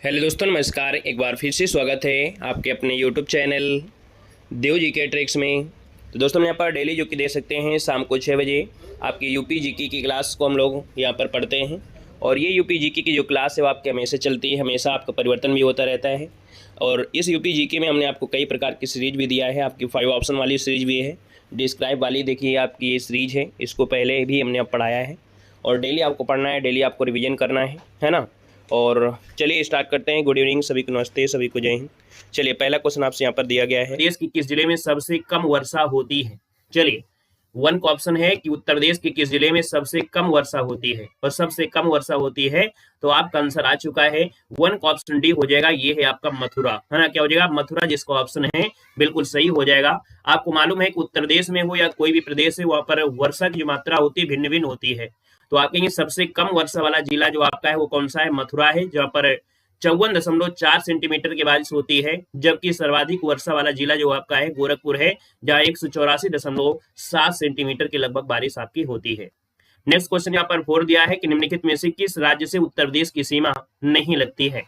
Hello दोस्तों, नमस्कार। एक बार फिर से स्वागत है आपके अपने यूट्यूब चैनल देव जी के ट्रिक्स में। तो दोस्तों, हम यहाँ पर डेली जो कि देख सकते हैं शाम को 6 बजे आपकी यूपी जीके की क्लास को हम लोग यहाँ पर पढ़ते हैं। और ये यूपी जीके की जो क्लास है वो आपके हमेशा चलती है, हमेशा आपका परिवर्तन भी होता रहता है। और इस यूपी जीके में हमने आपको कई प्रकार की सीरीज भी दिया है, आपकी 5 ऑप्शन वाली सीरीज भी है, डिस्क्राइब वाली देखिए आपकी ये सीरीज है, इसको पहले भी हमने अब पढ़ाया है। और डेली आपको पढ़ना है, डेली आपको रिविजन करना है ना। और चलिए स्टार्ट करते हैं। गुड इवनिंग सभी को, नमस्ते सभी को, जय हिंद। चलिए पहला क्वेश्चन आपसे यहाँ पर दिया गया है, देश के किस जिले में सबसे कम वर्षा होती है। चलिए वन का ऑप्शन है कि उत्तर प्रदेश के किस जिले में सबसे कम वर्षा होती है, और सबसे कम वर्षा होती है तो आपका आंसर आ चुका है। वन का ऑप्शन डी हो जाएगा, ये है आपका मथुरा, है ना। क्या हो जाएगा? मथुरा, जिसका ऑप्शन है बिल्कुल सही हो जाएगा। आपको मालूम है कि उत्तर प्रदेश में हो या कोई भी प्रदेश है, वहां पर वर्षा की जो मात्रा होती है भिन्न भिन्न होती है। तो आप कहेंगे सबसे कम वर्षा वाला जिला जो आपका है वो कौन सा है? मथुरा है, जहाँ पर 54.4 सेंटीमीटर की बारिश होती है। जबकि सर्वाधिक वर्षा वाला जिला जो आपका है गोरखपुर है, जहाँ 184.7 सेंटीमीटर के लगभग बारिश आपकी होती है। नेक्स्ट क्वेश्चन यहाँ पर 4 दिया है कि निम्नलिखित में से किस राज्य से उत्तर प्रदेश की सीमा नहीं लगती है।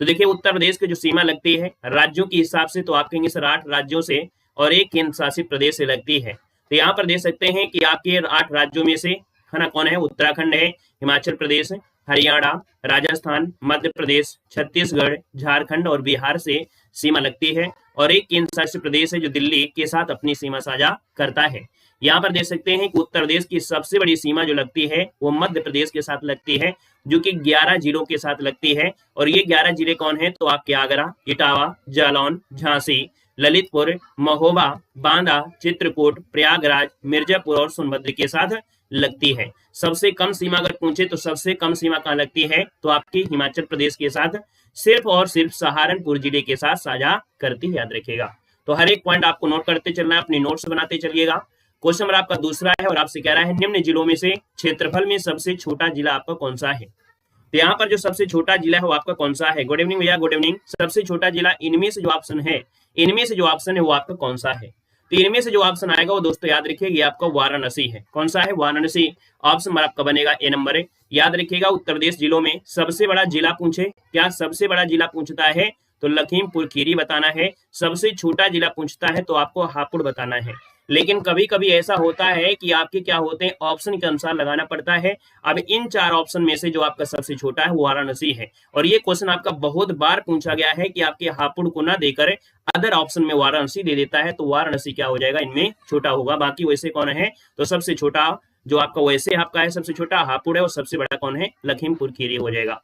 तो देखिए उत्तर प्रदेश की जो सीमा लगती है राज्यों के हिसाब से, तो आप कहेंगे सर 8 राज्यों से और एक केंद्र शासित प्रदेश से लगती है। तो यहाँ पर देख सकते हैं कि आपके 8 राज्यों में से, है ना, कौन है? उत्तराखंड है, हिमाचल प्रदेश, हरियाणा, राजस्थान, मध्य प्रदेश, छत्तीसगढ़, झारखंड और बिहार से सीमा लगती है। और एक केंद्र शासित प्रदेश है जो दिल्ली के साथ अपनी सीमा साझा करता है। यहाँ पर देख सकते हैं कि उत्तर प्रदेश की सबसे बड़ी सीमा जो लगती है वो मध्य प्रदेश के साथ लगती है, जो कि 11 जिलों के साथ लगती है। और ये 11 जिले कौन है? तो आपके आगरा, इटावा, जालौन, झांसी, ललितपुर, महोबा, बांदा, चित्रकूट, प्रयागराज, मिर्जापुर और सोनभद्र के साथ लगती है। सबसे कम सीमा अगर पूछे तो सबसे कम सीमा कहाँ लगती है? तो आपकी हिमाचल प्रदेश के साथ सिर्फ और सिर्फ सहारनपुर जिले के साथ साझा करती है, याद रखिएगा। तो हर एक पॉइंट आपको नोट करते चलना है, अपनी नोट्स बनाते चलिएगा। क्वेश्चन नंबर आपका दूसरा है और आपसे कह रहा है निम्न जिलों में से क्षेत्रफल में सबसे छोटा जिला आपका कौन सा है। तो यहाँ पर जो सबसे छोटा जिला है वो आपका कौन सा है? गुड इवनिंग भैया, गुड इवनिंग। सबसे छोटा जिला इनमें से जो ऑप्शन है, इनमें से जो ऑप्शन है वो आपका कौन सा है? तो इनमें से जो ऑप्शन आएगा वो दोस्तों याद रखिए, ये आपका वाराणसी है। कौन सा है? वाराणसी। ऑप्शन नंबर आपका बनेगा ए नंबर है। याद रखिएगा उत्तर प्रदेश जिलों में सबसे बड़ा जिला पूछे, क्या सबसे बड़ा जिला पूछता है तो लखीमपुर खीरी बताना है। सबसे छोटा जिला पूछता है तो आपको हापुड़ बताना है। लेकिन कभी कभी ऐसा होता है कि आपके क्या होते हैं, ऑप्शन के अनुसार लगाना पड़ता है। अब इन 4 ऑप्शन में से जो आपका सबसे छोटा है वो वाराणसी है। और ये क्वेश्चन आपका बहुत बार पूछा गया है कि आपके हापुड़ को ना देकर अदर ऑप्शन में वाराणसी दे देता है, तो वाराणसी क्या हो जाएगा? इनमें छोटा होगा। बाकी वैसे कौन है? तो सबसे छोटा जो आपका वैसे आपका है सबसे छोटा हापुड़ है, और सबसे बड़ा कौन है? लखीमपुर खीरी हो जाएगा।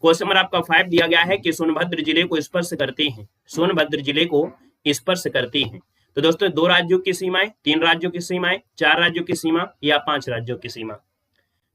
क्वेश्चन नंबर आपका 5 दिया गया है कि सोनभद्र जिले को स्पर्श करती हैं, सोनभद्र जिले को स्पर्श करती हैं। तो दोस्तों 2 राज्यों की सीमाएं, 3 राज्यों की सीमाएं, 4 राज्यों की सीमा या 5 राज्यों की सीमा।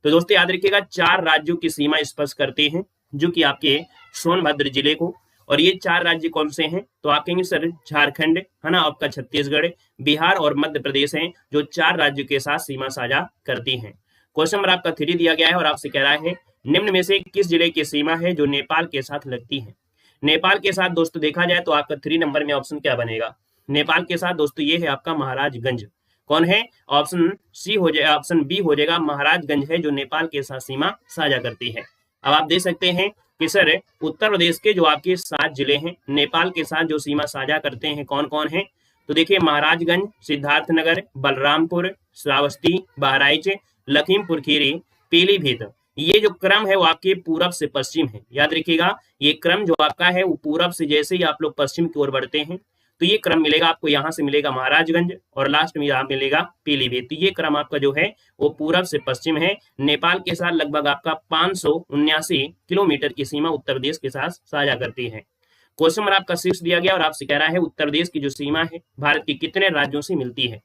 तो दोस्तों याद रखिएगा 4 राज्यों की सीमा स्पर्श करते हैं जो कि आपके सोनभद्र जिले को। और ये 4 राज्य कौन से हैं? तो आप कहेंगे सर झारखंड, है ना, आपका छत्तीसगढ़, बिहार और मध्य प्रदेश हैं जो 4 राज्यों के साथ सीमा साझा करती हैं। क्वेश्चन नंबर आपका 3 दिया गया है और आपसे कह रहा है निम्न में से किस जिले की सीमा है जो नेपाल के साथ लगती है। नेपाल के साथ दोस्तों देखा जाए तो आपका 3 नंबर में ऑप्शन क्या बनेगा? नेपाल के साथ दोस्तों ये है आपका महाराजगंज। कौन है? ऑप्शन सी हो जाएगा, ऑप्शन बी हो जाएगा, महाराजगंज है जो नेपाल के साथ सीमा साझा करती है। अब आप देख सकते हैं कि सर उत्तर प्रदेश के जो आपके 7 जिले हैं नेपाल के साथ जो सीमा साझा करते हैं कौन कौन है? तो देखिए महाराजगंज, सिद्धार्थनगर, बलरामपुर, श्रावस्ती, बहराइच, लखीमपुर खीरी, पीलीभीत। ये जो क्रम है वो आपके पूरब से पश्चिम है। याद रखिएगा ये क्रम जो आपका है वो पूरब से जैसे ही आप लोग पश्चिम की ओर बढ़ते हैं तो ये क्रम मिलेगा आपको, यहाँ से मिलेगा महाराजगंज और लास्ट में यहाँ मिलेगा पीलीभीत। ये क्रम आपका जो है वो पूरब से पश्चिम है। नेपाल के साथ लगभग आपका 579 किलोमीटर की सीमा उत्तर प्रदेश के साथ साझा करती है। क्वेश्चन नंबर आपका 6 दिया गया और आपसे कह रहा है उत्तर प्रदेश की जो सीमा है भारत के कितने राज्यों से मिलती है।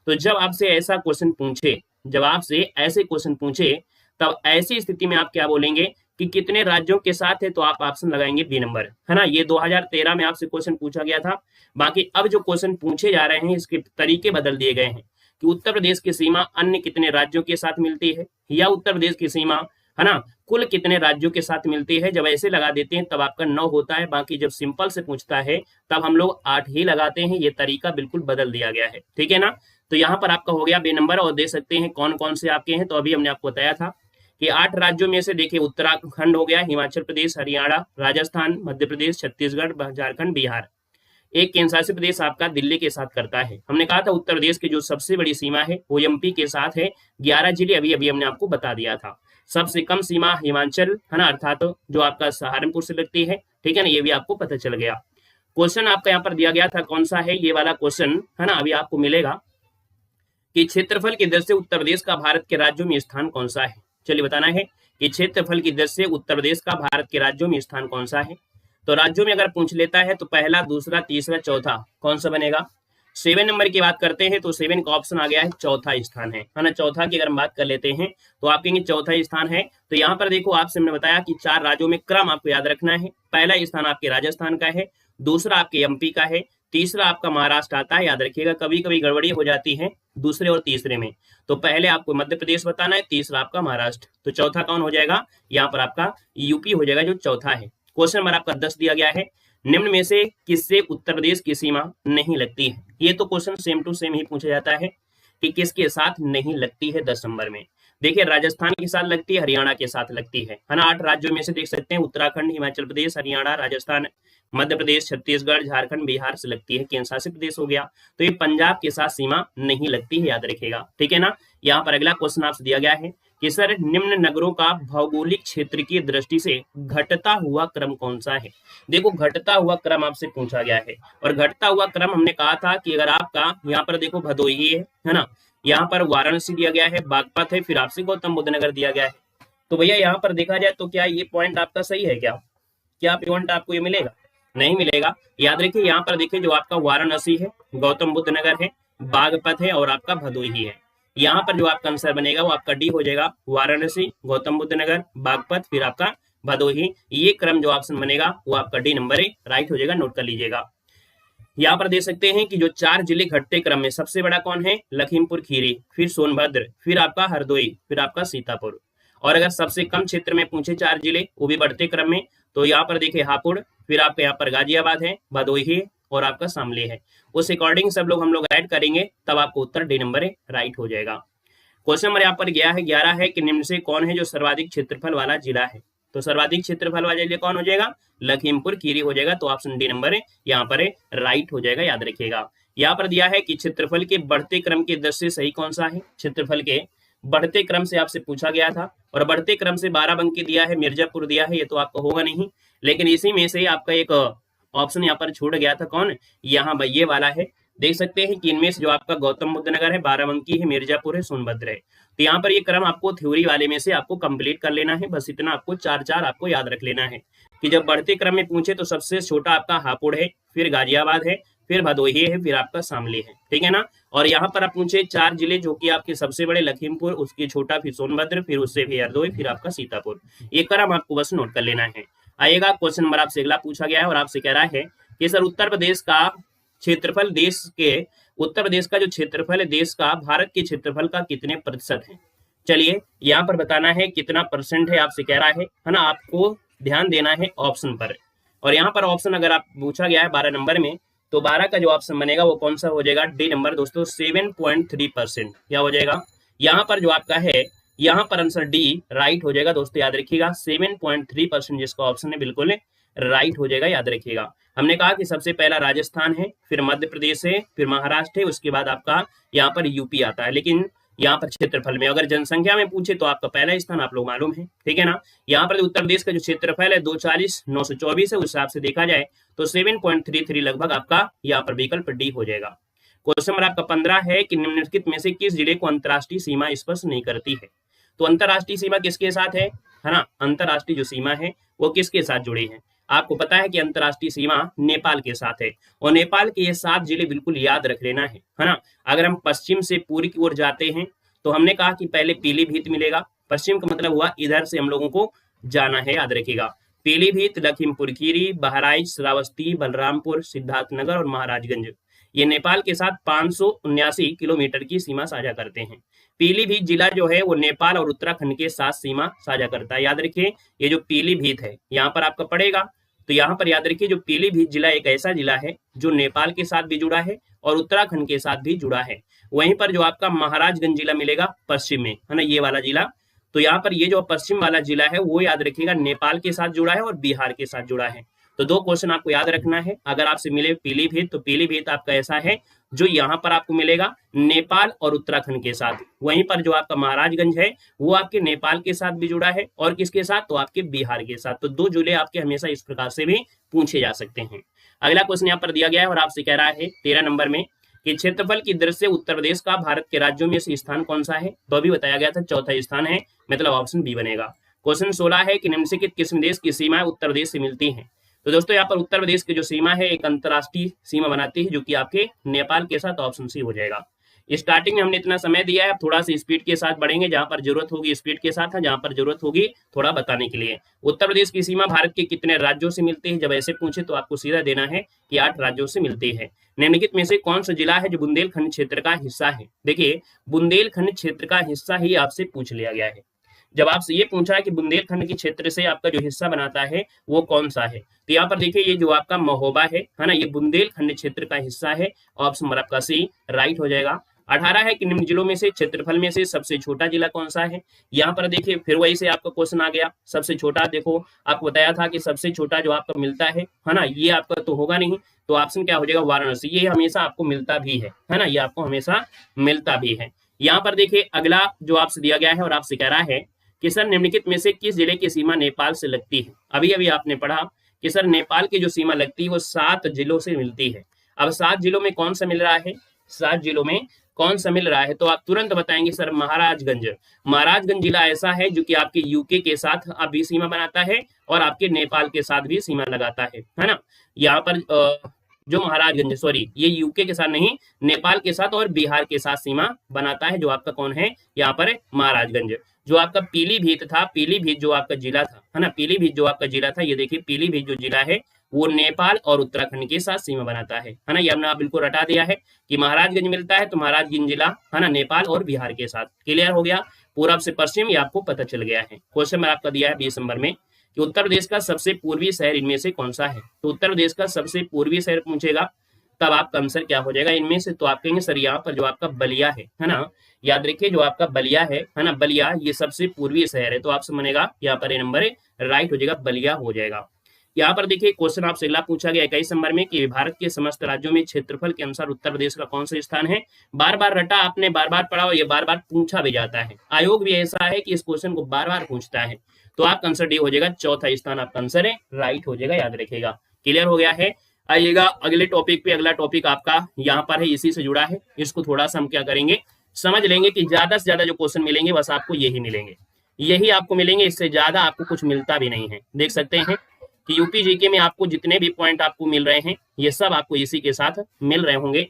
तो जब आपसे ऐसा क्वेश्चन पूछे, जब आपसे ऐसे क्वेश्चन पूछे तब ऐसी स्थिति में आप क्या बोलेंगे कि कितने राज्यों के साथ है, तो आप ऑप्शन लगाएंगे बी नंबर, है ना। ये 2013 में आपसे क्वेश्चन पूछा गया था। बाकी अब जो क्वेश्चन पूछे जा रहे हैं इसके तरीके बदल दिए गए हैं कि उत्तर प्रदेश की सीमा अन्य कितने राज्यों के साथ मिलती है, या उत्तर प्रदेश की सीमा, है ना, कुल कितने राज्यों के साथ मिलती है। जब ऐसे लगा देते हैं तब आपका 9 होता है। बाकी जब सिंपल से पूछता है तब हम लोग 8 ही लगाते हैं। ये तरीका बिल्कुल बदल दिया गया है, ठीक है ना। तो यहाँ पर आपका हो गया बे नंबर। और देख सकते हैं कौन कौन से आपके हैं। तो अभी हमने आपको बताया था कि 8 राज्यों में से देखिए उत्तराखंड हो गया, हिमाचल प्रदेश, हरियाणा, राजस्थान, मध्य प्रदेश, छत्तीसगढ़, झारखंड, बिहार। एक केंद्र शासित प्रदेश आपका दिल्ली के साथ करता है। हमने कहा था उत्तर प्रदेश की जो सबसे बड़ी सीमा है वो एमपी के साथ है, 11 जिले अभी अभी हमने आपको बता दिया था। सबसे कम सीमा हिमाचल है ना, अर्थात जो आपका सहारनपुर से लगती है, ठीक है ना, ये भी आपको पता चल गया। क्वेश्चन आपका यहाँ पर दिया गया था, कौन सा है ये वाला क्वेश्चन है ना, अभी आपको मिलेगा कि क्षेत्रफल की दृष्टि से उत्तर प्रदेश का भारत के राज्यों में स्थान कौन सा है। चलिए बताना है कि क्षेत्रफल की दृष्टि से उत्तर प्रदेश का भारत के राज्यों में स्थान कौन सा है। तो राज्यों में अगर पूछ लेता है तो पहला, दूसरा, तीसरा, चौथा कौन सा बनेगा। 7 नंबर की बात करते हैं तो 7 का ऑप्शन आ गया है, चौथा स्थान है ना। चौथा की अगर हम बात कर लेते हैं तो आप कहेंगे चौथा स्थान है। तो यहाँ पर देखो आपसे हमने बताया कि 4 राज्यों में क्रम आपको याद रखना है। पहला स्थान आपके राजस्थान का है, दूसरा आपके एमपी का है, तीसरा आपका महाराष्ट्र आता है। याद रखिएगा कभी कभी गड़बड़ी हो जाती है दूसरे और तीसरे में, तो पहले आपको मध्य प्रदेश बताना है, तीसरा आपका महाराष्ट्र। तो चौथा कौन हो जाएगा, यहाँ पर आपका यूपी हो जाएगा जो चौथा है। क्वेश्चन नंबर आपका 10 दिया गया है, निम्न में से किससे उत्तर प्रदेश की सीमा नहीं लगती है। ये तो क्वेश्चन सेम टू सेम ही पूछा जाता है कि किसके साथ नहीं लगती है 10 नंबर में। देखिए राजस्थान के साथ लगती है, हरियाणा के साथ लगती है ना। 8 राज्यों में से देख सकते हैं उत्तराखंड, हिमाचल प्रदेश, हरियाणा, राजस्थान, मध्य प्रदेश, छत्तीसगढ़, झारखंड, बिहार से लगती है, केंद्र शासित प्रदेश हो गया। तो ये पंजाब के साथ सीमा नहीं लगती है, याद रखिएगा, ठीक है ना। यहाँ पर अगला क्वेश्चन आपसे दिया गया है कि सर निम्न नगरों का भौगोलिक क्षेत्र की दृष्टि से घटता हुआ क्रम कौन सा है। देखो घटता हुआ क्रम आपसे पूछा गया है, और घटता हुआ क्रम हमने कहा था कि अगर आपका यहाँ पर देखो भदोही है ना, यहाँ पर वाराणसी दिया गया है, बागपत है, फिर आपसे गौतम बुद्ध नगर दिया गया है। तो भैया यहाँ पर देखा जाए तो क्या ये पॉइंट आपका सही है क्या पॉइंट आपको ये मिलेगा, नहीं मिलेगा। याद रखिए यहाँ पर देखिए जो आपका वाराणसी है, गौतम बुद्ध नगर है, बागपत है और आपका भदोही है। यहाँ पर जो आपका आंसर बनेगा वो आपका डी हो जाएगा, वाराणसी, गौतम बुद्ध नगर, बागपत, फिर आपका भदोही। ये क्रम जो ऑप्शन बनेगा वो आपका डी नंबर है, राइट हो जाएगा, नोट कर लीजिएगा। यहाँ पर देख सकते हैं कि जो 4 जिले घटते क्रम में सबसे बड़ा कौन है, लखीमपुर खीरी, फिर सोनभद्र, फिर आपका हरदोई, फिर आपका सीतापुर। और अगर सबसे कम क्षेत्र में पूछे 4 जिले वो भी बढ़ते क्रम में, तो यहाँ पर देखिए हापुड़, फिर आपका यहाँ पर गाजियाबाद है, भदोही और आपका शामली है। उस अकॉर्डिंग सब लोग हम लोग ऐड करेंगे तब आपको उत्तर डी नंबर है, राइट हो जाएगा। क्वेश्चन नंबर यहाँ पर 11 है कि निम्न से कौन है जो सर्वाधिक क्षेत्रफल वाला जिला है। तो सर्वाधिक क्षेत्रफल वाला जिला कौन हो जाएगा, लखीमपुर खीरी हो जाएगा। तो ऑप्शन डी नंबर है यहाँ पर है, राइट हो जाएगा, याद रखिएगा। यहाँ पर दिया है कि क्षेत्रफल के बढ़ते क्रम के दृष्टि से सही कौन सा है। क्षेत्रफल के बढ़ते क्रम से आपसे पूछा गया था, और बढ़ते क्रम से 12 बंकी दिया है, मिर्जापुर दिया है, ये तो आपका होगा नहीं, लेकिन इसी में से आपका एक ऑप्शन यहाँ पर छूट गया था, कौन, यहाँ भाई ये वाला है। देख सकते हैं कि इनमें से जो आपका गौतम बुद्ध नगर है, बाराबंकी है, मिर्जापुर है, सोनभद्र है। तो यहाँ पर ये क्रम आपको थ्योरी वाले में से आपको कंप्लीट कर लेना है, बस इतना आपको 4 आपको याद रख लेना है कि जब बढ़ते क्रम में पूछे तो सबसे छोटा आपका हापुड़ है, फिर गाजियाबाद है, फिर भदोही है, फिर आपका शामली है, ठीक है ना। और यहाँ पर आप पूछे 4 जिले जो कि आपके सबसे बड़े लखीमपुर, उसके छोटा फिर सोनभद्र, फिर उससे फिर हरदोई, फिर आपका सीतापुर। ये क्रम आपको बस नोट कर लेना है। आएगा क्वेश्चन नंबर आपसे अगला पूछा गया है और आपसे कह रहा है कि सर उत्तर प्रदेश का क्षेत्रफल देश के, उत्तर प्रदेश का जो क्षेत्रफल है देश का भारत के क्षेत्रफल का कितने प्रतिशत है। चलिए यहाँ पर बताना है कितना परसेंट है, आपसे कह रहा है ना। आपको ध्यान देना है ऑप्शन पर, और यहाँ पर ऑप्शन अगर आप पूछा गया है 12 नंबर में, तो 12 का जो ऑप्शन बनेगा वो कौन सा हो जाएगा, डी नंबर दोस्तों, 7.3%। क्या हो जाएगा यहाँ पर जो आपका है, यहाँ पर आंसर डी राइट हो जाएगा दोस्तों, याद रखिएगा 7.3% जिसका ऑप्शन है बिल्कुल राइट हो जाएगा, याद रखिएगा। हमने कहा कि सबसे पहला राजस्थान है, फिर मध्य प्रदेश है, फिर महाराष्ट्र है, उसके बाद आपका यहाँ पर यूपी आता है। लेकिन यहाँ पर क्षेत्रफल में अगर जनसंख्या में पूछे तो आपका पहला स्थान आप लोग मालूम है, ठीक है ना। यहाँ पर उत्तर प्रदेश का जो क्षेत्रफल है 240,924 है, उस हिसाब से देखा जाए तो 7.33 लगभग आपका यहाँ पर विकल्प डी हो जाएगा। क्वेश्चन नंबर आपका 15 है कि निम्नलिखित में से किस जिले को अंतर्राष्ट्रीय सीमा स्पर्श नहीं करती है। तो अंतर्राष्ट्रीय सीमा किसके साथ है ना, अंतर्राष्ट्रीय जो सीमा है वो किसके साथ जुड़ी है। आपको पता है कि अंतर्राष्ट्रीय सीमा नेपाल के साथ है, और नेपाल के ये 7 जिले बिल्कुल याद रख लेना है ना। अगर हम पश्चिम से पूर्व की ओर जाते हैं तो हमने कहा कि पहले पीलीभीत मिलेगा, पश्चिम का मतलब हुआ इधर से हम लोगों को जाना है, याद रखिएगा। पीलीभीत, लखीमपुर खीरी, बहराइच, श्रावस्ती, बलरामपुर, सिद्धार्थनगर और महाराजगंज ये नेपाल के साथ 579 किलोमीटर की सीमा साझा करते हैं। पीलीभीत जिला जो है वो नेपाल और उत्तराखंड के साथ सीमा साझा करता है, याद रखिए। ये जो पीलीभीत है यहाँ पर आपका पड़ेगा, तो यहाँ पर याद रखिए जो पीलीभीत जिला एक ऐसा जिला है जो नेपाल के साथ भी जुड़ा है और उत्तराखंड के साथ भी जुड़ा है। वहीं पर जो आपका महाराजगंज जिला मिलेगा पश्चिम में, है ना, ये वाला जिला, तो यहाँ पर ये जो पश्चिम वाला जिला है वो याद रखिएगा नेपाल के साथ जुड़ा है और बिहार के साथ जुड़ा है। तो दो क्वेश्चन आपको याद रखना है। अगर आपसे मिले पीलीभीत, तो पीलीभीत आपका ऐसा है जो यहाँ पर आपको मिलेगा नेपाल और उत्तराखंड के साथ। वहीं पर जो आपका महाराजगंज है वो आपके नेपाल के साथ भी जुड़ा है और किसके साथ, तो आपके बिहार के साथ। तो दो जिले आपके हमेशा इस प्रकार से भी पूछे जा सकते हैं। अगला क्वेश्चन यहाँ पर दिया गया है और आपसे कह रहा है 13 नंबर में कि क्षेत्रफल की दृष्टि से उत्तर प्रदेश का भारत के राज्यों में से स्थान कौन सा है। तो अभी बताया गया था चौथा स्थान है, मतलब ऑप्शन बी बनेगा। क्वेश्चन 16 है कि निम्नलिखित किस देश की सीमाएं उत्तर प्रदेश से मिलती हैं। तो दोस्तों यहाँ पर उत्तर प्रदेश की जो सीमा है एक अंतर्राष्ट्रीय सीमा बनाती है जो कि आपके नेपाल के साथ, ऑप्शन सी हो जाएगा। स्टार्टिंग में हमने इतना समय दिया है, अब थोड़ा सा स्पीड के साथ बढ़ेंगे, जहां पर जरूरत होगी स्पीड के साथ है, जहां पर जरूरत होगी थोड़ा बताने के लिए। उत्तर प्रदेश की सीमा भारत के कितने राज्यों से मिलती है, जब ऐसे पूछे तो आपको सीधा देना है कि 8 राज्यों से मिलती है। निम्नलिखित में से कौन सा जिला है जो बुंदेलखंड क्षेत्र का हिस्सा है। देखिए बुंदेलखंड क्षेत्र का हिस्सा ही आपसे पूछ लिया गया है। जब आपसे ये पूछा है कि बुंदेलखंड के क्षेत्र से आपका जो हिस्सा बनाता है वो कौन सा है, तो यहाँ पर देखिए ये जो आपका महोबा है ना, ये बुंदेलखंड क्षेत्र का हिस्सा है। ऑप्शन नंबर आपका सी राइट हो जाएगा। 18 है कि निम्न जिलों में से क्षेत्रफल में से सबसे छोटा जिला कौन सा है। यहाँ पर देखिए फिर वही से आपका क्वेश्चन आ गया, सबसे छोटा। देखो आपको बताया था कि सबसे छोटा जो आपका मिलता है ना, ये आपका तो होगा नहीं, तो ऑप्शन क्या हो जाएगा वाराणसी। ये हमेशा आपको मिलता भी है ना, ये आपको हमेशा मिलता भी है। यहाँ पर देखिए अगला जो आपसे दिया गया है और आपसे कह रहा है कि सर निम्नलिखित में से किस जिले की सीमा नेपाल से लगती है। अभी अभी आपने पढ़ा कि सर नेपाल की जो सीमा लगती है वो 7 जिलों से मिलती है। अब 7 जिलों में कौन सा मिल रहा है, 7 जिलों में कौन सा मिल रहा है, तो आप तुरंत बताएंगे सर महाराजगंज। महाराजगंज जिला ऐसा है जो कि आपके यूके के साथ अभी सीमा बनाता है और आपके नेपाल के साथ भी सीमा लगाता है ना। यहाँ पर जो महाराजगंज, सॉरी ये यूके के साथ नहीं, नेपाल के साथ और बिहार के साथ सीमा बनाता है, जो आपका कौन है यहाँ पर महाराजगंज। जो आपका पीलीभीत था, पीलीभीत जो आपका जिला था है ना, पीलीभीत जो आपका जिला था, ये देखिए पीलीभीत जो जिला है वो नेपाल और उत्तराखंड के साथ सीमा बनाता है ना। ये हमने बिल्कुल रटा दिया है कि महाराजगंज मिलता है, तो महाराजगंज जिला है ना नेपाल और बिहार के साथ। क्लियर हो गया, पूर्व से पश्चिम ये आपको पता चल गया है। क्वेश्चन में आपका दिया है 20 नंबर में कि उत्तर प्रदेश का सबसे पूर्वी शहर इनमें से कौन सा है। तो उत्तर प्रदेश का सबसे पूर्वी शहर पूछेगा तब आपका आंसर क्या हो जाएगा इनमें से, तो आप कहेंगे सर यहाँ पर जो आपका बलिया है ना, याद रखिए जो आपका बलिया है ना, बलिया ये सबसे पूर्वी शहर है। तो आपसे बनेगा यहाँ पर ये नंबर राइट हो जाएगा, बलिया हो जाएगा। यहाँ पर देखिए क्वेश्चन आपसे अगला पूछा गया 21 नंबर में कि भारत के समस्त राज्यों में क्षेत्रफल के अनुसार उत्तर प्रदेश का कौन सा स्थान है। बार बार रटा आपने, बार बार पढ़ा और ये बार बार पूछा भी जाता है। आयोग भी ऐसा है कि इस क्वेश्चन को बार बार पूछता है। तो आपका आंसर डी हो जाएगा, चौथा स्थान आपका आंसर है, राइट हो जाएगा, याद रखेगा। क्लियर हो गया है। आइएगा अगले टॉपिक पे। अगला टॉपिक आपका यहाँ पर है, इसी से जुड़ा है। इसको थोड़ा सा हम क्या करेंगे, समझ लेंगे कि ज्यादा से ज्यादा जो क्वेश्चन मिलेंगे बस आपको यही मिलेंगे, यही आपको मिलेंगे, इससे ज्यादा आपको कुछ मिलता भी नहीं है। देख सकते हैं कि यूपी जीके में आपको जितने भी पॉइंट आपको मिल रहे हैं ये सब आपको इसी के साथ मिल रहे होंगे।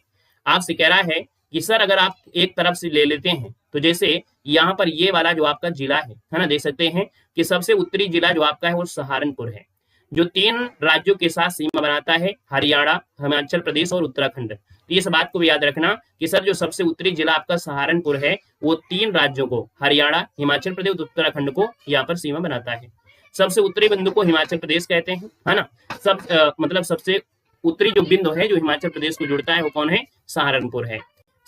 आपसे कह रहा है कि सर अगर आप एक तरफ से ले लेते हैं, तो जैसे यहाँ पर ये वाला जो आपका जिला है ना, देख सकते हैं कि सबसे उत्तरी जिला जो आपका है वो सहारनपुर है, जो 3 राज्यों के साथ सीमा बनाता है, हरियाणा, हिमाचल प्रदेश और उत्तराखंड। तो इस बात को भी याद रखना कि सर जो सबसे उत्तरी जिला आपका सहारनपुर है वो 3 राज्यों को, हरियाणा, हिमाचल प्रदेश, उत्तराखंड को यहाँ पर सीमा बनाता है। सबसे उत्तरी बिंदु को हिमाचल प्रदेश कहते हैं, है ना। मतलब सबसे उत्तरी जो बिंदु है जो हिमाचल प्रदेश को जुड़ता है वो कौन है, सहारनपुर है।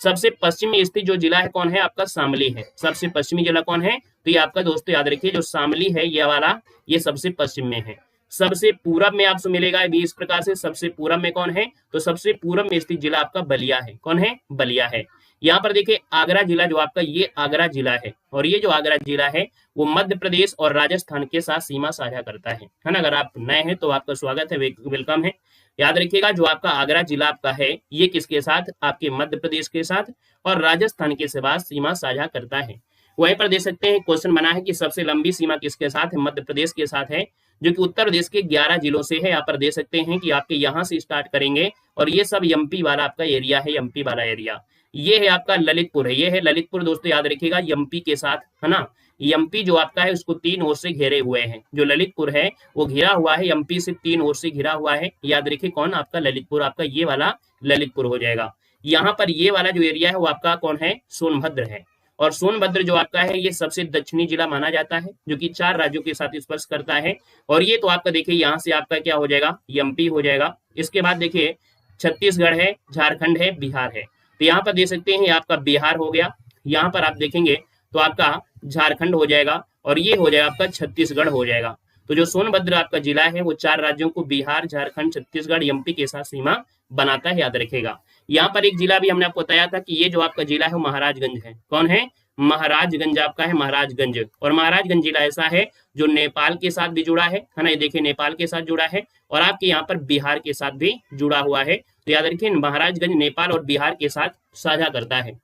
सबसे पश्चिमी स्थित जो जिला है कौन है, आपका शामली है। सबसे पश्चिमी जिला कौन है, तो ये आपका दोस्तों याद रखिए जो शामली है ये वाला, ये सबसे पश्चिम में है। सबसे पूरब में आपसे मिलेगा भी इस प्रकार से, सबसे पूरब में कौन है, तो सबसे पूरब में स्थित जिला आपका बलिया है। कौन है, बलिया है। यहाँ पर देखिए आगरा जिला जो आपका, ये आगरा जिला है, और ये जो आगरा जिला है वो मध्य प्रदेश और राजस्थान के साथ सीमा साझा करता है ना। अगर आप नए हैं तो आपका स्वागत है, वेलकम है। याद रखिएगा जो आपका आगरा जिला आपका है ये किसके साथ, आपके मध्य प्रदेश के साथ और राजस्थान के साथ सीमा साझा करता है। वहीं पर देख सकते हैं क्वेश्चन बना है कि सबसे लंबी सीमा किसके साथ है, मध्य प्रदेश के साथ है, जो कि उत्तर प्रदेश के 11 जिलों से है। यहाँ पर देख सकते हैं कि आपके यहाँ से स्टार्ट करेंगे और ये सब एमपी वाला आपका एरिया है, एमपी वाला एरिया ये है आपका ललितपुर है, ये है ललितपुर दोस्तों, याद रखिएगा एमपी के साथ, है ना। एमपी जो आपका है उसको 3 ओर से घेरे हुए हैं, जो ललितपुर है वो घिरा हुआ है, एमपी से 3 ओर से घिरा हुआ है। याद रखिए कौन, आपका ललितपुर, आपका ये वाला ललितपुर हो जाएगा। यहाँ पर ये वाला जो एरिया है वो आपका कौन है, सोनभद्र है। और सोनभद्र जो आपका है ये सबसे दक्षिणी जिला माना जाता है, जो कि 4 राज्यों के साथ स्पर्श करता है। और ये तो आपका देखिए यहाँ से आपका क्या हो जाएगा, एमपी हो जाएगा। इसके बाद देखिए छत्तीसगढ़ है, झारखंड है, बिहार है। तो यहाँ पर देख सकते हैं आपका बिहार हो गया। यहाँ पर आप देखेंगे तो आपका झारखंड हो जाएगा और ये हो जाएगा आपका छत्तीसगढ़ हो जाएगा। तो जो सोनभद्र आपका जिला है वो 4 राज्यों को बिहार, झारखंड, छत्तीसगढ़, एमपी के साथ सीमा बनाता है, याद रखेगा। यहाँ पर एक जिला भी हमने आपको बताया था कि ये जो आपका जिला है वो महाराजगंज है। कौन है? महाराजगंज आपका है, महाराजगंज। और महाराजगंज जिला ऐसा है जो नेपाल के साथ भी जुड़ा है ना, ये देखिए नेपाल के साथ जुड़ा है और आपके यहाँ पर बिहार के साथ भी जुड़ा हुआ है। तो याद रखिए महाराजगंज नेपाल और बिहार के साथ साझा करता है।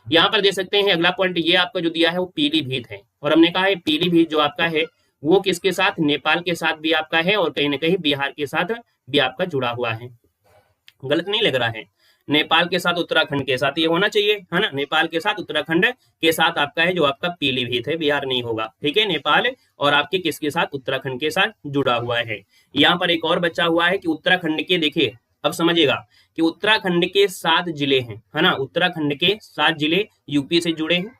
यहाँ पर देख सकते हैं अगला पॉइंट ये आपका जो दिया है वो पीलीभीत है और हमने कहा है पीलीभीत जो आपका है वो किसके साथ? नेपाल के साथ भी आपका है और कहीं ना कहीं बिहार के साथ भी आपका जुड़ा हुआ है। गलत नहीं लग रहा है? नेपाल के साथ उत्तराखंड के साथ ये होना चाहिए, है ना, नेपाल के साथ उत्तराखंड के साथ आपका है जो आपका पीलीभीत है, बिहार नहीं होगा, ठीक है। नेपाल और आपके किसके साथ? उत्तराखंड के साथ जुड़ा हुआ है। यहाँ पर एक और बचा हुआ है कि उत्तराखंड के, देखिए अब समझिएगा कि उत्तराखंड के 7 जिले हैं, है ना, उत्तराखंड के 7 जिले यूपी से जुड़े हैं,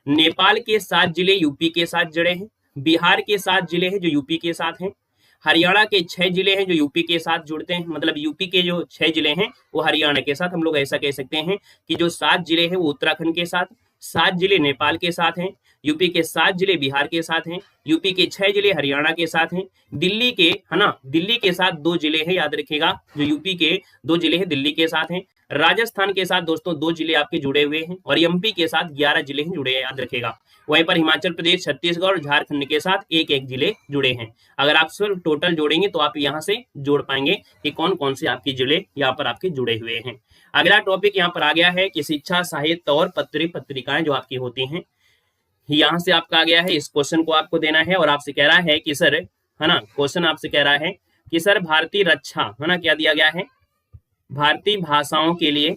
नेपाल के 7 जिले यूपी के साथ जुड़े हैं, बिहार के 7 जिले हैं जो यूपी के साथ हैं, हरियाणा के 6 जिले हैं जो यूपी के साथ जुड़ते हैं, मतलब यूपी के जो 6 जिले हैं वो हरियाणा के साथ, हम लोग ऐसा कह सकते हैं कि जो 7 जिले हैं वो उत्तराखंड के साथ, 7 जिले नेपाल के साथ हैं, यूपी के 7 जिले बिहार के साथ हैं, यूपी के 6 जिले हरियाणा के साथ हैं, दिल्ली के, है ना, दिल्ली के साथ 2 जिले हैं, याद रखिएगा, जो यूपी के 2 जिले हैं दिल्ली के साथ हैं, राजस्थान के साथ दोस्तों 2 जिले आपके जुड़े हुए हैं और एमपी के साथ 11 जिले हैं जुड़े हैं, याद रखिएगा। वहीं पर हिमाचल प्रदेश, छत्तीसगढ़ और झारखंड के साथ एक एक जिले जुड़े हैं। अगर आप सिर्फ टोटल जोड़ेंगे तो आप यहाँ से जोड़ पाएंगे कि कौन कौन से आपके जिले यहाँ पर आपके जुड़े हुए हैं। अगला टॉपिक यहाँ पर आ गया है कि शिक्षा, साहित्य और पत्रिकाएं जो आपकी होती हैं, यहाँ से आपका आ गया है। इस क्वेश्चन को आपको देना है और आपसे कह रहा है कि सर, है ना, क्वेश्चन आपसे कह रहा है कि सर भारतीय रक्षा, है ना, क्या दिया गया है? भारतीय भाषाओं के लिए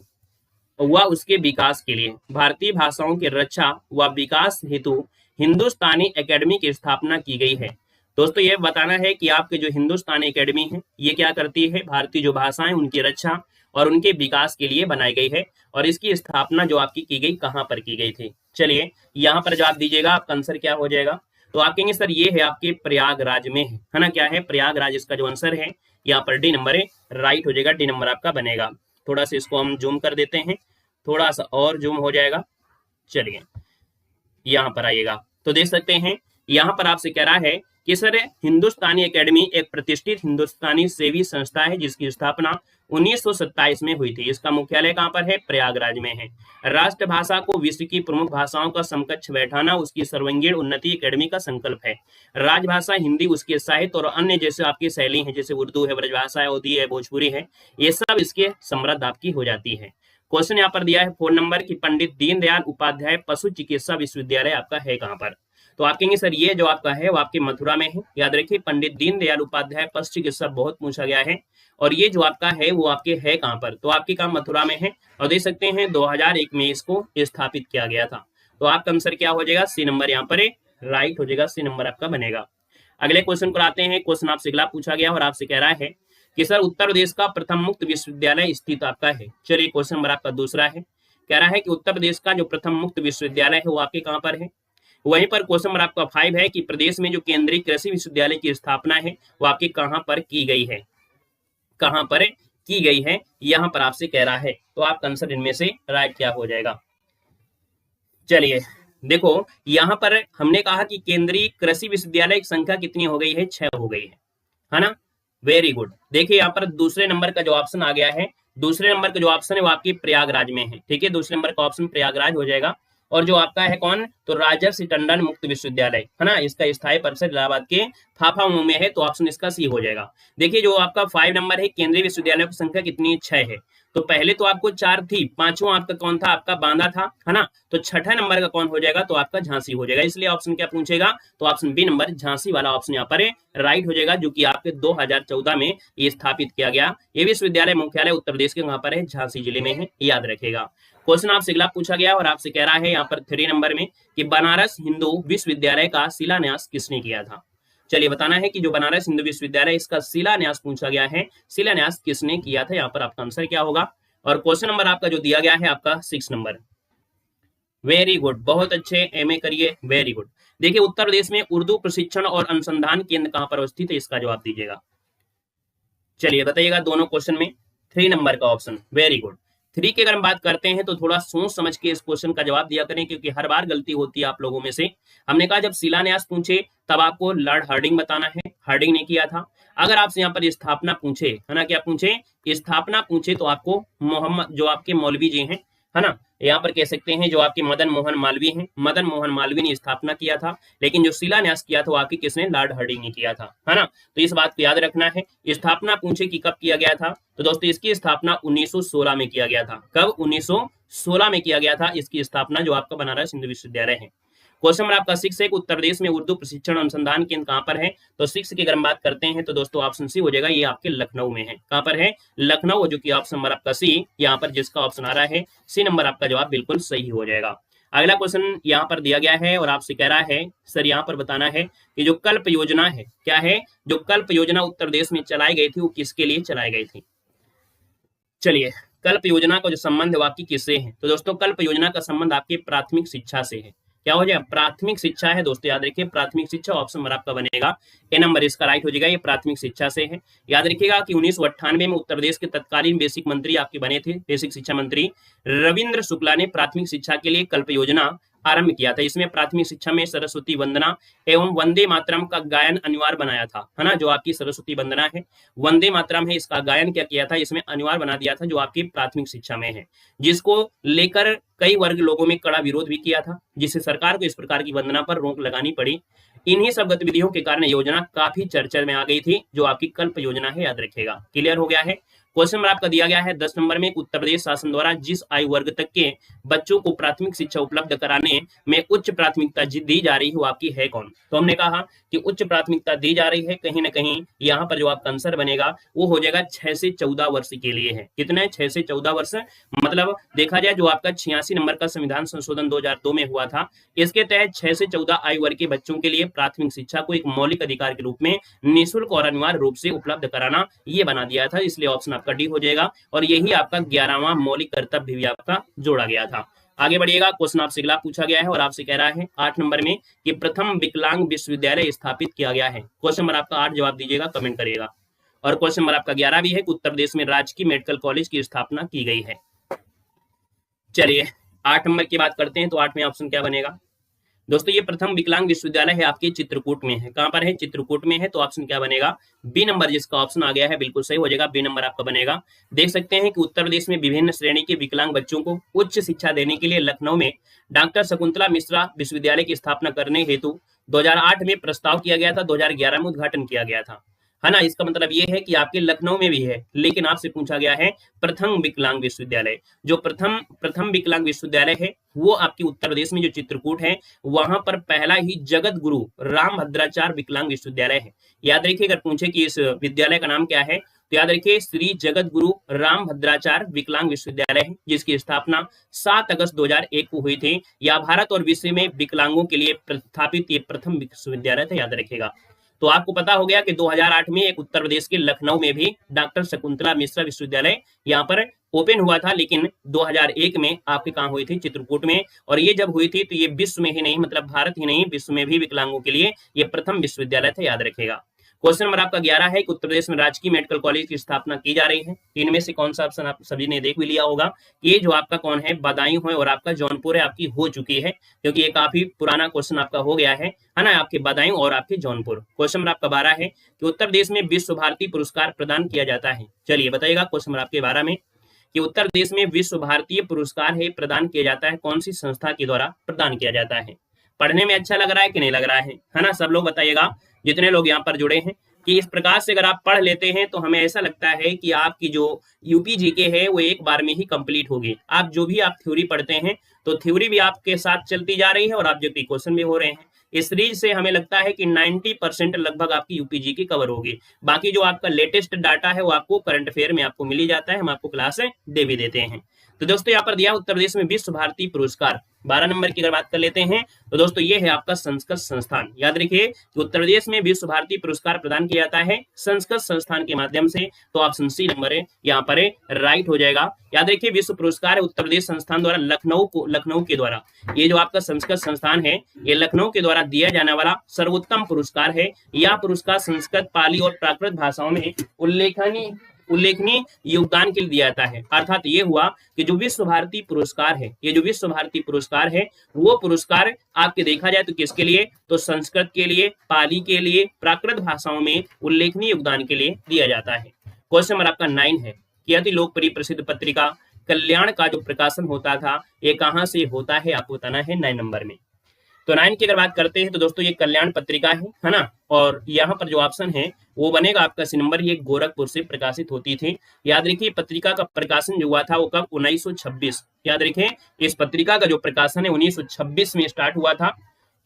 व उसके विकास के लिए, भारतीय भाषाओं की रक्षा व विकास हेतु हिंदुस्तानी एकेडमी की स्थापना की गई है। दोस्तों ये बताना है कि आपके जो हिंदुस्तानी एकेडमी है ये क्या करती है? भारतीय जो भाषाएं उनकी रक्षा और उनके विकास के लिए बनाई गई है और इसकी स्थापना जो आपकी की गई कहाँ पर की गई थी? चलिए यहाँ पर जवाब दीजिएगा, आपका आंसर क्या हो जाएगा? तो आप कहेंगे सर ये है आपके प्रयागराज में है ना, क्या है? प्रयागराज इसका जो आंसर है यहाँ पर डी नंबर है, राइट हो जाएगा, डी नंबर आपका बनेगा। थोड़ा सा इसको हम जूम कर देते हैं, थोड़ा सा और जूम हो जाएगा। चलिए यहाँ पर आइएगा तो देख सकते हैं यहाँ पर आपसे कह रहा है कि सर हिंदुस्तानी एकेडमी एक प्रतिष्ठित हिंदुस्तानी सेवी संस्था है जिसकी स्थापना 1927 में हुई थी। इसका मुख्यालय कहाँ पर है? प्रयागराज में है। राष्ट्रभाषा को विश्व की प्रमुख भाषाओं का समकक्ष बैठाना उसकी सर्वांगीण उन्नति एकेडमी का संकल्प है। राजभाषा हिंदी, उसके साहित्य और अन्य जैसे आपकी शैली है, जैसे उर्दू है, ब्रजभाषा है, ओदी है, भोजपुरी है, ये सब इसके समृद्ध आपकी हो जाती है। क्वेश्चन यहाँ पर दिया है 4 नंबर की पंडित दीनदयाल उपाध्याय पशु चिकित्सा विश्वविद्यालय आपका है कहाँ पर? तो आप कहेंगे सर ये जो आपका है वो आपके मथुरा में है। याद रखिए पंडित दीनदयाल उपाध्याय पशु चिकित्सा बहुत पूछा गया है और ये जो आपका है वो आपके है कहाँ पर? तो आपके काम मथुरा में है और देख सकते हैं 2001 में इसको स्थापित किया गया था। तो आपका आंसर क्या हो जाएगा? सी नंबर यहाँ पर राइट हो जाएगा, सी नंबर आपका बनेगा। अगले क्वेश्चन पर आते हैं। क्वेश्चन आपसे अगला पूछा गया और आपसे कह रहा है कि सर उत्तर प्रदेश का प्रथम मुक्त विश्वविद्यालय स्थित आपका है। चलिए क्वेश्चन नंबर आपका दूसरा है, कह रहा है कि उत्तर प्रदेश का जो प्रथम मुक्त विश्वविद्यालय है वो आपके कहाँ पर है? वहीं पर क्वेश्चन नंबर आपका 5 है कि प्रदेश में जो केंद्रीय कृषि विश्वविद्यालय की स्थापना है वो आपके कहाँ पर की गई है? कहाँ पर की गई है यहाँ पर आपसे कह रहा है। तो आपका आंसर इनमें से राइट क्या हो जाएगा? चलिए देखो यहाँ पर हमने कहा कि केंद्रीय कृषि विश्वविद्यालय की संख्या कितनी हो गई है? 6 हो गई है ना। Very good. देखिए यहाँ पर दूसरे नंबर का जो ऑप्शन आ गया है, दूसरे नंबर का जो ऑप्शन है वो आपकी प्रयागराज में है। ठीक है, दूसरे नंबर का ऑप्शन प्रयागराज हो जाएगा। और जो आपका है कौन? तो राजर्षि टंडन मुक्त विश्वविद्यालय है ना, इसका स्थायी परिसर इलाहाबाद के फाफामऊ में है। तो ऑप्शन इसका सी हो जाएगा। देखिए जो आपका 5 नंबर है केंद्रीय विश्वविद्यालयों की संख्या कितनी? 6 है। तो पहले तो आपको 4 थी, 5वां आपका कौन था? आपका बांदा था, है ना। तो 6ठा नंबर का कौन हो जाएगा? तो आपका झांसी हो जाएगा। इसलिए ऑप्शन क्या पूछेगा? तो ऑप्शन बी नंबर झांसी वाला ऑप्शन यहाँ पर राइट हो जाएगा, जो कि आपके 2014 में ये स्थापित किया गया। ये विश्वविद्यालय मुख्यालय उत्तर प्रदेश के कहाँ पर है? झांसी जिले में है, याद रखेगा। क्वेश्चन आपसे अगला पूछा गया और आपसे कह रहा है यहाँ पर 3 नंबर में कि बनारस हिंदू विश्वविद्यालय का शिलान्यास किसने किया था? चलिए बताना है कि जो बनारस हिंदू विश्वविद्यालय इसका शिलान्यास पूछा गया है, शिलान्यास किसने किया था? यहाँ पर आपका आंसर क्या होगा? और क्वेश्चन नंबर आपका जो दिया गया है आपका 6 नंबर। वेरी गुड, बहुत अच्छे, एमए करिए, वेरी गुड। देखिए उत्तर प्रदेश में उर्दू प्रशिक्षण और अनुसंधान केंद्र कहाँ पर अवस्थित है? इसका जवाब दीजिएगा। चलिए बताइएगा दोनों क्वेश्चन में। 3 नंबर का ऑप्शन, वेरी गुड। 3 की अगर हम बात करते हैं तो थोड़ा सोच समझ के इस क्वेश्चन का जवाब दिया करें, क्योंकि हर बार गलती होती है आप लोगों में से। हमने कहा जब शिलान्यास पूछे तब आपको लॉर्ड हार्डिंग बताना है, हार्डिंग ने किया था। अगर आपसे यहाँ पर स्थापना पूछे, है ना, क्या पूछे, स्थापना पूछे, तो आपको मोहम्मद, जो आपके मौलवी जी हैं, है ना, यहाँ पर कह सकते हैं जो आपके मदन मोहन मालवीय हैं, मदन मोहन मालवीय ने स्थापना किया था। लेकिन जो शिलान्यास किया था वो आपकी किसने, लॉर्ड हार्डिंग ने किया था, है ना। तो इस बात को याद रखना है। स्थापना पूछे कि कब किया गया था, तो दोस्तों इसकी स्थापना 1916 में किया गया था। कब, 1916 में किया गया था इसकी स्थापना, जो आपका बनारस हिंदू विश्वविद्यालय है। क्वेश्चन नंबर आपका 6 है कि उत्तर प्रदेश में उर्दू प्रशिक्षण अनुसंधान केंद्र कहां पर है। तो 6 की अगर हम बात करते हैं तो दोस्तों ऑप्शन सी हो जाएगा, ये आपके लखनऊ में है। कहां पर है, लखनऊ, जो कि ऑप्शन नंबर आपका सी, यहाँ पर जिसका ऑप्शन आ रहा है सी नंबर, आपका जवाब बिल्कुल सही हो जाएगा। अगला क्वेश्चन यहाँ पर दिया गया है और आपसे कह रहा है सर यहाँ पर बताना है कि जो कल्प योजना है, क्या है, जो कल्प योजना उत्तर प्रदेश में चलाई गई थी वो किसके लिए चलाई गई थी। चलिए, कल्प योजना का जो संबंध है वो आपकी किससे है, तो दोस्तों कल्प योजना का संबंध आपकी प्राथमिक शिक्षा से है। क्या हो जाएगा, प्राथमिक शिक्षा है दोस्तों, याद रखिए प्राथमिक शिक्षा, ऑप्शन नंबर आपका बनेगा ए नंबर, इसका राइट हो जाएगा, ये प्राथमिक शिक्षा से है। याद रखिएगा कि 1998 में उत्तर प्रदेश के तत्कालीन बेसिक मंत्री आपके बने थे, बेसिक शिक्षा मंत्री रविंद्र शुक्ला ने प्राथमिक शिक्षा के लिए कल्प योजना आरंभ किया था। इसमें प्राथमिक शिक्षा में सरस्वती वंदना एवं वंदे मातरम का गायन अनिवार्य बनाया था, है ना। जो आपकी सरस्वती वंदना है, वंदे मातरम है, इसका गायन क्या किया था, इसमें अनिवार्य बना दिया था, जो आपकी प्राथमिक शिक्षा में है, जिसको लेकर कई वर्ग लोगों में कड़ा विरोध भी किया था, जिससे सरकार को इस प्रकार की वंदना पर रोक लगानी पड़ी। इन्हीं सब गतिविधियों के कारण योजना काफी चर्चा में आ गई थी, जो आपकी कल्प योजना है, याद रखिएगा। क्लियर हो गया है। क्वेश्चन नंबर आपका दिया गया है 10 नंबर में, उत्तर प्रदेश शासन द्वारा जिस आयु वर्ग तक के बच्चों को प्राथमिक शिक्षा उपलब्ध कराने में उच्च प्राथमिकता दी जा रही है वो आपकी है कौन। तो हमने कहा कि उच्च प्राथमिकता दी जा रही है, कहीं ना कहीं यहाँ पर जो आपका आंसर बनेगा वो हो जाएगा 6 से 14 वर्ष के लिए है। कितने, 6 से 14 वर्ष, मतलब देखा जाए जो आपका 86 नंबर का संविधान संशोधन 2002 में हुआ था, इसके तहत 6 से 14 आयु वर्ग के बच्चों के लिए प्राथमिक शिक्षा को एक मौलिक अधिकार के रूप में निःशुल्क और अनिवार्य रूप से उपलब्ध कराना ये बना दिया था। इसलिए ऑप्शन आपका डी हो जाएगा, और यही आपका 11वां मौलिक कर्तव्य भी आपका जोड़ा गया था। आगे बढ़िएगा, क्वेश्चन आपसे अगला पूछा गया है और आपसे कह रहा है 8 नंबर में कि प्रथम विकलांग विश्वविद्यालय स्थापित किया गया है। क्वेश्चन नंबर आपका 8 जवाब दीजिएगा, कमेंट करिएगा। और क्वेश्चन नंबर आपका 11 भी है कि उत्तर प्रदेश में राजकीय मेडिकल कॉलेज की स्थापना की गई है। चलिए 8 नंबर की बात करते हैं, तो 8 में ऑप्शन क्या बनेगा दोस्तों, ये प्रथम विकलांग विश्वविद्यालय है आपके चित्रकूट में है। कहां पर है, चित्रकूट में है, तो ऑप्शन क्या बनेगा, बी नंबर, जिसका ऑप्शन आ गया है बिल्कुल सही हो जाएगा, बी नंबर आपका बनेगा। देख सकते हैं कि उत्तर प्रदेश में विभिन्न श्रेणी के विकलांग बच्चों को उच्च शिक्षा देने के लिए लखनऊ में डॉक्टर शकुंतला मिश्रा विश्वविद्यालय की स्थापना करने हेतु 2008 में प्रस्ताव किया गया था, 2011 में उद्घाटन किया गया था, है ना। इसका मतलब ये है कि आपके लखनऊ में भी है, लेकिन आपसे पूछा गया है प्रथम विकलांग विश्वविद्यालय। जो प्रथम विकलांग विश्वविद्यालय है वो आपकी उत्तर प्रदेश में जो चित्रकूट है वहां पर पहला ही जगत गुरु राम भद्राचार्य विकलांग विश्वविद्यालय है। याद रखिए, अगर पूछे कि इस विद्यालय का नाम क्या है, तो याद रखिए श्री जगत गुरु राम भद्राचार्य विकलांग विश्वविद्यालय है, जिसकी स्थापना 7 अगस्त 2001 को हुई थी। यह भारत और विश्व में विकलांगों के लिए प्रतिष्ठापित ये प्रथम विश्वविद्यालय था, याद रखिएगा। तो आपको पता हो गया कि 2008 में एक उत्तर प्रदेश के लखनऊ में भी डॉक्टर शकुंतला मिश्रा विश्वविद्यालय यहाँ पर ओपन हुआ था, लेकिन 2001 में आपके कहाँ हुई थी, चित्रकूट में। और ये जब हुई थी तो ये विश्व में ही नहीं, मतलब भारत ही नहीं, विश्व में भी विकलांगों के लिए ये प्रथम विश्वविद्यालय था, याद रखेगा। क्वेश्चन नंबर आपका 11 है कि उत्तर प्रदेश में राजकीय मेडिकल कॉलेज की स्थापना की जा रही है। इनमें से कौन सा ऑप्शन आप सभी ने देख भी लिया होगा। ये जो आपका कौन है, बदायूं है और आपका जौनपुर है, आपकी हो चुकी है, क्योंकि ये काफी पुराना क्वेश्चन आपका हो गया है ना, आपके बदायूं और आपके जौनपुर। क्वेश्चन नंबर आपका 12 है कि उत्तर प्रदेश में विश्व भारती पुरस्कार प्रदान किया जाता है। चलिए बताइएगा, क्वेश्चन नंबर आपके 12 में कि उत्तर प्रदेश में विश्व भारतीय पुरस्कार है प्रदान किया जाता है, कौन सी संस्था के द्वारा प्रदान किया जाता है। पढ़ने में अच्छा लग रहा है कि नहीं लग रहा है ना, सब लोग बताइएगा, जितने लोग यहाँ पर जुड़े हैं, कि इस प्रकार से अगर आप पढ़ लेते हैं तो हमें ऐसा लगता है कि आपकी जो यूपी जीके है वो एक बार में ही कंप्लीट होगी। आप जो भी आप थ्योरी पढ़ते हैं तो थ्योरी भी आपके साथ चलती जा रही है और आप जो क्वेश्चन भी हो रहे हैं। इस सीरीज से हमें लगता है कि 90% लगभग आपकी यूपी जीके कवर होगी। बाकी जो आपका लेटेस्ट डाटा है वो आपको करंट अफेयर में आपको मिल ही जाता है, हम आपको क्लास दे भी देते हैं। तो दोस्तों यहाँ पर दिया उत्तर प्रदेश में विश्व भारती पुरस्कार। 12 नंबर की अगर बात कर लेते हैं तो दोस्तों ये है आपका संस्कृत संस्थान। याद रखिए कि उत्तर प्रदेश में विश्व भारती पुरस्कार प्रदान किया जाता है संस्कृत संस्थान के माध्यम से, तो ऑप्शन सी नंबर है यहाँ पर राइट हो जाएगा। याद रखिए विश्व पुरस्कार है उत्तर प्रदेश संस्थान द्वारा लखनऊ के द्वारा, ये जो आपका संस्कृत संस्थान है ये लखनऊ के द्वारा दिया जाने वाला सर्वोत्तम पुरस्कार है। यह पुरस्कार संस्कृत, पाली और प्राकृत भाषाओं में उल्लेखनीय योगदान के लिए दिया जाता है। अर्थात ये हुआ कि जो विश्व भारती पुरस्कार है, ये जो विश्व भारती पुरस्कार है, वो पुरस्कार आपके देखा जाए तो किसके लिए, तो संस्कृत के लिए, पाली के लिए, प्राकृत भाषाओं में उल्लेखनीय योगदान के लिए दिया जाता है। क्वेश्चन नंबर आपका 9 है कि अति लोकप्रिय प्रसिद्ध पत्रिका कल्याण का जो प्रकाशन होता था ये कहां से होता है, आपको बताना है 9 नंबर में। तो 9 की अगर बात करते हैं तो दोस्तों ये कल्याण पत्रिका है ना, और यहाँ पर जो ऑप्शन है वो बनेगा आपका सी नंबर, ये गोरखपुर से प्रकाशित होती थी। याद रखिए पत्रिका का प्रकाशन जो हुआ था वो कब, 1926। याद रखिए इस पत्रिका का जो प्रकाशन है 1926 में स्टार्ट हुआ था।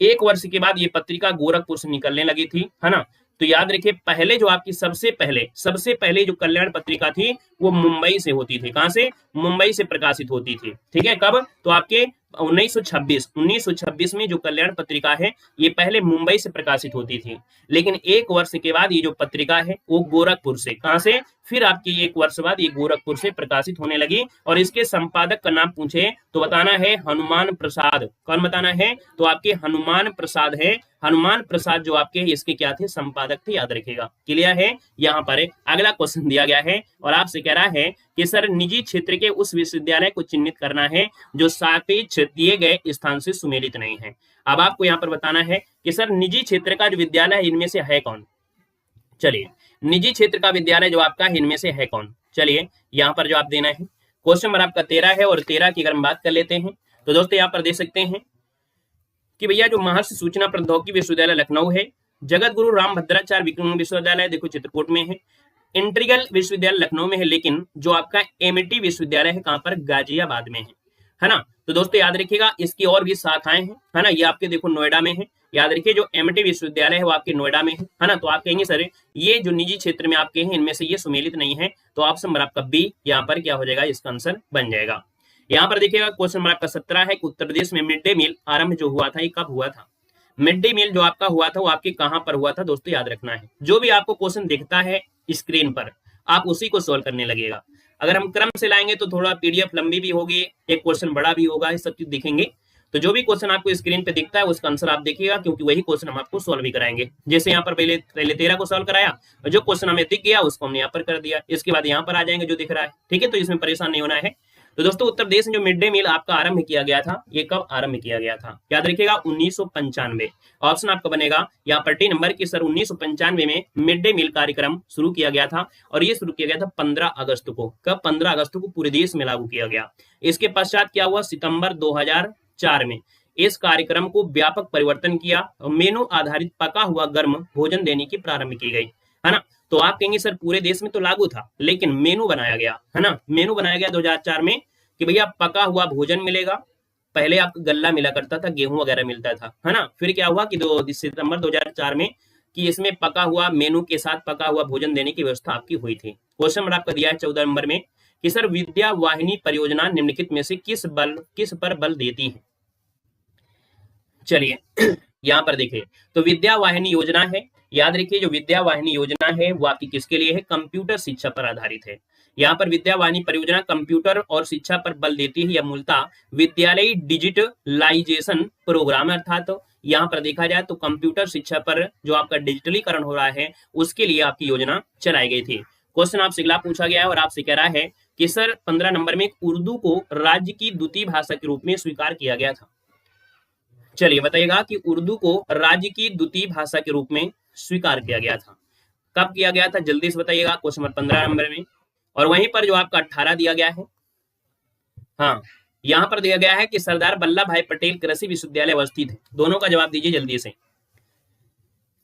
एक वर्ष के बाद ये पत्रिका गोरखपुर से निकलने लगी थी, है ना। तो याद रखिए पहले जो आपकी सबसे पहले जो कल्याण पत्रिका थी वो मुंबई से होती थी। कहां से, मुंबई से प्रकाशित होती थी। ठीक है, कब, तो आपके 1926 में जो कल्याण पत्रिका है ये पहले मुंबई से प्रकाशित होती थी, लेकिन एक वर्ष के बाद ये जो पत्रिका है वो गोरखपुर से, कहां से, फिर आपकी एक वर्ष बाद ये गोरखपुर से प्रकाशित होने लगी। और इसके संपादक का नाम पूछे तो बताना है हनुमान प्रसाद। कौन बताना है, तो आपके हनुमान प्रसाद है। हनुमान प्रसाद जो आपके इसके क्या थे, संपादक थे, याद रखिएगा। क्लियर है। यहाँ पर अगला क्वेश्चन दिया गया है और आपसे कह रहा है कि सर निजी क्षेत्र के उस विश्वविद्यालय को चिन्हित करना है जो सापेक्ष दिए गए स्थान से सुमेलित नहीं है। अब आपको यहाँ पर बताना है कि सर निजी क्षेत्र का जो विद्यालय है इनमें से है कौन। चलिए निजी क्षेत्र का विद्यालय जो आपका है इनमें से है कौन, चलिए यहाँ पर जो आप देना है क्वेश्चन नंबर आपका 13 है। और 13 की अगर हम बात कर लेते हैं तो दोस्तों यहाँ पर दे सकते हैं कि भैया जो महर्षि सूचना प्रौद्योगिकी विश्वविद्यालय लखनऊ है, जगत गुरु रामभद्राचार्य विक्रम विश्वविद्यालय देखो चित्रकूट में है, इंटीग्रल विश्वविद्यालय लखनऊ में है, लेकिन जो आपका एमटी विश्वविद्यालय है कहां पर, गाजियाबाद में है ना। तो दोस्तों याद रखिएगा इसकी और भी शाखाएं हैं, है ना। ये आपके देखो नोएडा में है। याद रखिए जो एमटी विश्वविद्यालय है वो आपके नोएडा में है ना। तो आप कहेंगे सर ये जो निजी क्षेत्र में आपके हैं इनमें से ये सुमेलित नहीं है, तो ऑप्शन नंबर आपका बी यहाँ पर क्या हो जाएगा, इसका आंसर बन जाएगा। यहाँ पर देखिएगा क्वेश्चन नंबर आपका 17 है कि उत्तर प्रदेश में मिड डे मील आरंभ जो हुआ था ये कब हुआ था। मिड डे मील जो आपका हुआ था वो आपके कहां पर हुआ था, दोस्तों याद रखना है। जो भी आपको क्वेश्चन दिखता है स्क्रीन पर आप उसी को सॉल्व करने लगेगा। अगर हम क्रम से लाएंगे तो थोड़ा पीडीएफ लंबी भी होगी, एक क्वेश्चन बड़ा भी होगा, ये सब चीज दिखेंगे। तो जो भी क्वेश्चन आपको स्क्रीन पे दिखता है उसका आंसर आप देखिएगा, क्योंकि वही क्वेश्चन हम आपको सॉल्व भी कराएंगे। जैसे यहाँ पर पहले 13 को सॉल्व कराया और जो क्वेश्चन हमें दिख गया उसको हमने यहाँ पर कर दिया, इसके बाद यहाँ पर आ जाएंगे जो दिख रहा है। ठीक है, तो इसमें परेशान नहीं होना है। तो दोस्तों उत्तर प्रदेश में जो मिड डे मील आपका आरंभ किया गया था ये कब आरंभ किया गया था, याद रखिएगा 1995। ऑप्शन आपका बनेगा यहाँ पर टी नंबर की, सर 1995 में मिड डे मील कार्यक्रम शुरू किया गया था और ये शुरू किया गया था 15 अगस्त को। कब, 15 अगस्त को पूरे देश में लागू किया गया। इसके पश्चात क्या हुआ, सितंबर 2004 में इस कार्यक्रम को व्यापक परिवर्तन किया और मेनू आधारित पका हुआ गर्म भोजन देने की प्रारंभ की गई, है ना। तो आप कहेंगे सर पूरे देश में तो लागू था लेकिन मेनू बनाया गया, है ना। मेनू बनाया गया 2004 में कि भैया पका हुआ भोजन मिलेगा। पहले आपको गल्ला मिला करता था, गेहूं वगैरह मिलता था, है ना। फिर क्या हुआ कि 2 सितंबर 2004 में कि इसमें पका हुआ मेनू के साथ पका हुआ भोजन देने की व्यवस्था आपकी हुई थी। क्वेश्चन नंबर आपका दिया है 14 नंबर में कि सर विद्या वाहिनी परियोजना निम्नलिखित में से किस पर बल देती है। चलिए यहाँ पर देखिए तो विद्या वाहिनी योजना है। याद रखिए जो विद्या वाहिनी योजना है वो आपकी किसके लिए है, कंप्यूटर शिक्षा पर आधारित है। यहाँ पर विद्या वाहिनी परियोजना कंप्यूटर और शिक्षा पर बल देती है। यह मूलतः विद्यालय डिजिटलाइजेशन प्रोग्राम है, अर्थात तो यहाँ पर देखा जाए तो कंप्यूटर शिक्षा पर जो आपका डिजिटलीकरण हो रहा है उसके लिए आपकी योजना चलाई गई थी। क्वेश्चन आपसे अगला पूछा गया है और आपसे कह रहा है कि सर 15 नंबर में उर्दू को राज्य की द्वितीय भाषा के रूप में स्वीकार किया गया था। चलिए बताइएगा कि उर्दू को राज्य की द्वितीय भाषा के रूप में स्वीकार किया गया था, कब किया गया था, जल्दी से बताइएगा। क्वेश्चन नंबर 15 नंबर में और वहीं पर जो आपका 18 दिया गया है, हाँ यहाँ पर दिया गया है कि सरदार वल्लभ भाई पटेल कृषि विश्वविद्यालय अवस्थित है। दोनों का जवाब दीजिए जल्दी से।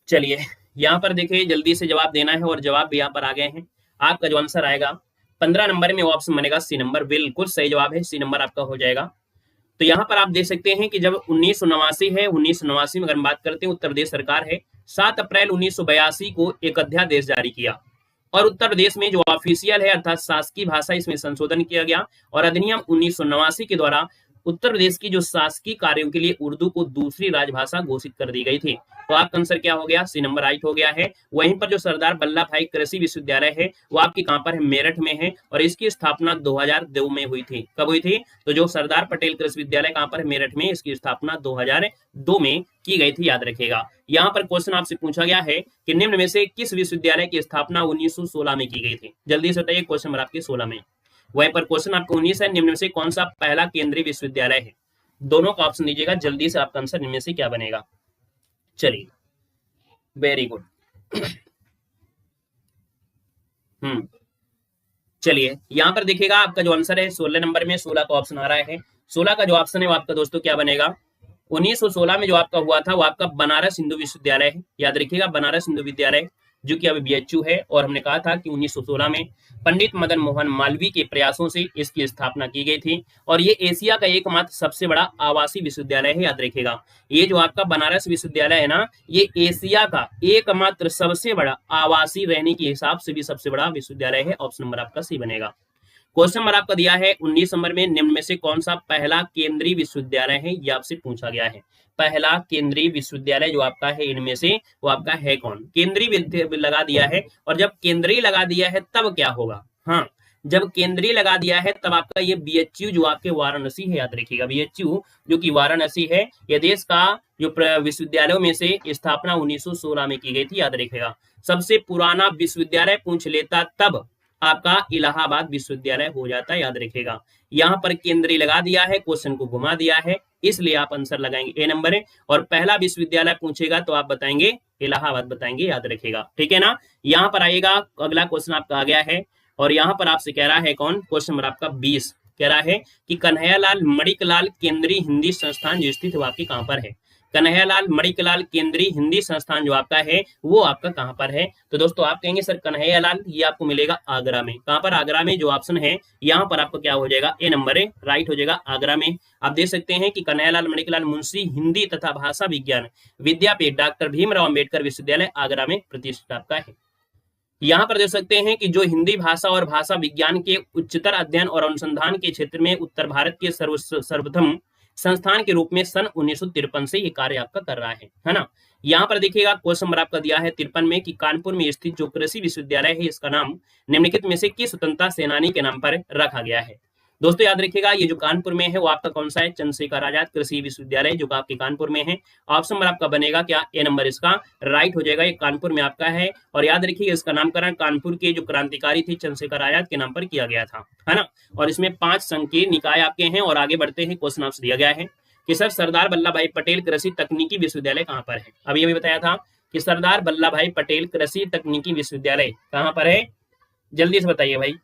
चलिए यहाँ पर देखिए जल्दी से जवाब देना है और जवाब भी यहाँ पर आ गए हैं। आपका जो आंसर आएगा 15 नंबर में वो ऑप्शन बनेगा सी नंबर, बिल्कुल सही जवाब है, सी नंबर आपका हो जाएगा। तो यहाँ पर आप देख सकते हैं कि जब 1989 है, 1989 में अगर हम बात करते हैं उत्तर प्रदेश सरकार है 7 अप्रैल 1982 को एक अध्यादेश जारी किया और उत्तर प्रदेश में जो ऑफिशियल है अर्थात शासकीय भाषा इसमें संशोधन किया गया और अधिनियम 1989 के द्वारा उत्तर प्रदेश की जो शासकीय कार्यों के लिए उर्दू को दूसरी राजभाषा घोषित कर दी गई थी। तो आपका आंसर क्या हो गया, सी नंबर राइट हो गया है। वहीं पर जो सरदार वल्लभ भाई कृषि विश्वविद्यालय है वो आपकी कहां पर है, मेरठ में है, और इसकी स्थापना 2002 में हुई थी। कब हुई थी, तो जो सरदार पटेल कृषि विश्वविद्यालय कहां पर है, मेरठ में, इसकी स्थापना 2002 में की गई थी, याद रखिएगा। यहाँ पर क्वेश्चन आपसे पूछा गया है कि निम्न में से किस विश्वविद्यालय की स्थापना 1916 में की गई थी। जल्दी से बताइए, क्वेश्चन नंबर आपके 16 में। वहीं पर क्वेश्चन आपको 19 है, निम्न में से कौन सा पहला केंद्रीय विश्वविद्यालय है। दोनों का ऑप्शन दीजिएगा जल्दी से, आपका आंसर निम्न में से क्या बनेगा। चलिए, वेरी गुड। चलिए, यहां पर देखिएगा आपका जो आंसर है 16 नंबर में 16 का ऑप्शन आ रहा है। 16 का जो ऑप्शन है वो आपका दोस्तों क्या बनेगा, 1916 में जो आपका हुआ था वो आपका बनारस हिंदू विश्वविद्यालय है, याद रखिएगा, बनारस हिंदू विद्यालय, जो कि अभी बीएचयू है। और हमने कहा था कि 1916 में पंडित मदन मोहन मालवीय के प्रयासों से इसकी स्थापना की गई थी, और ये एशिया का एकमात्र सबसे बड़ा आवासीय विश्वविद्यालय है, याद रखिएगा। ये जो आपका बनारस विश्वविद्यालय है ना, ये एशिया का एकमात्र सबसे बड़ा आवासीय, रहने के हिसाब से भी सबसे बड़ा विश्वविद्यालय है। ऑप्शन नंबर आपका सी बनेगा। क्वेश्चन नंबर आपका दिया है 19 नंबर में, निम्न में से कौन सा पहला केंद्रीय विश्वविद्यालय है, ये आपसे पूछा गया है। पहला केंद्रीय विश्वविद्यालय जो आपका है इनमें से वो आपका है कौन। केंद्रीय लगा दिया है, और जब केंद्रीय लगा दिया है तब क्या होगा, हाँ, जब केंद्रीय लगा दिया है तब आपका ये बीएचयू जो आपके वाराणसी है, याद रखिएगा, बीएचयू जो कि वाराणसी है, ये देश का जो विश्वविद्यालयों में से स्थापना 1916 में की गई थी, याद रखिएगा। सबसे पुराना विश्वविद्यालय पूछ लेता तब आपका इलाहाबाद विश्वविद्यालय हो जाता है, याद रखिएगा। यहाँ पर केंद्रीय लगा दिया है, क्वेश्चन को घुमा दिया है, इसलिए आप आंसर लगाएंगे ए नंबर है। और पहला विश्वविद्यालय पूछेगा तो आप बताएंगे इलाहाबाद, बताएंगे, याद रखिएगा, ठीक है ना। यहाँ पर आइएगा, अगला क्वेश्चन आपका आ गया है, और यहाँ पर आपसे कह रहा है कौन, क्वेश्चन नंबर आपका 20 कह रहा है कि कन्हैयालाल मणिकलाल केंद्रीय हिंदी संस्थान जो स्थित है वो आपकी कहाँ पर है। कन्हैयालाल मणिकलाल केंद्रीय हिंदी संस्थान जो आपका है वो आपका कहां पर है। तो दोस्तों आप कहेंगे सर कन्हैयालाल, ये आपको मिलेगा आगरा में। कहां पर, आगरा में। जो ऑप्शन है यहाँ पर आपको क्या हो जाएगा, ए नंबर है, राइट हो जाएगा, आगरा में। आप देख सकते हैं कि कन्हैयालाल मणिकलाल मुंशी हिंदी तथा भाषा विज्ञान विद्यापीठ डॉक्टर भीमराव अम्बेडकर विश्वविद्यालय आगरा में प्रतिष्ठित आपका है। यहाँ पर देख सकते हैं कि जो हिंदी भाषा और भाषा विज्ञान के उच्चतर अध्ययन और अनुसंधान के क्षेत्र में उत्तर भारत के सर्वप्रथम संस्थान के रूप में सन 1953 से ये कार्य आपका कर रहा है ना। यहाँ पर देखिएगा क्वेश्चन नंबर आपका दिया है 53 में कि कानपुर में स्थित जो कृषि विश्वविद्यालय है इसका नाम निम्नलिखित में से किस स्वतंत्रता सेनानी के नाम पर रखा गया है। दोस्तों याद रखिएगा, ये जो कानपुर में है वो आपका कौन सा है, चंद्रशेखर आजाद कृषि विश्वविद्यालय, जो आपके कानपुर में है। ऑप्शन नंबर आपका बनेगा क्या, ए नंबर इसका राइट हो जाएगा, ये कानपुर में आपका है। और याद रखिए इसका नामकरण कानपुर के जो क्रांतिकारी थे चंद्रशेखर आजाद के नाम पर किया गया था, है ना। और इसमें 5 संकीय निकाय आपके हैं। और आगे बढ़ते हैं, क्वेश्चन आपसे दिया गया है कि सर सरदार वल्लभ भाई पटेल कृषि तकनीकी विश्वविद्यालय कहाँ पर है। अभी अभी बताया था कि सरदार वल्लभ भाई पटेल कृषि तकनीकी विश्वविद्यालय कहाँ पर है, जल्दी से बताइए भाई।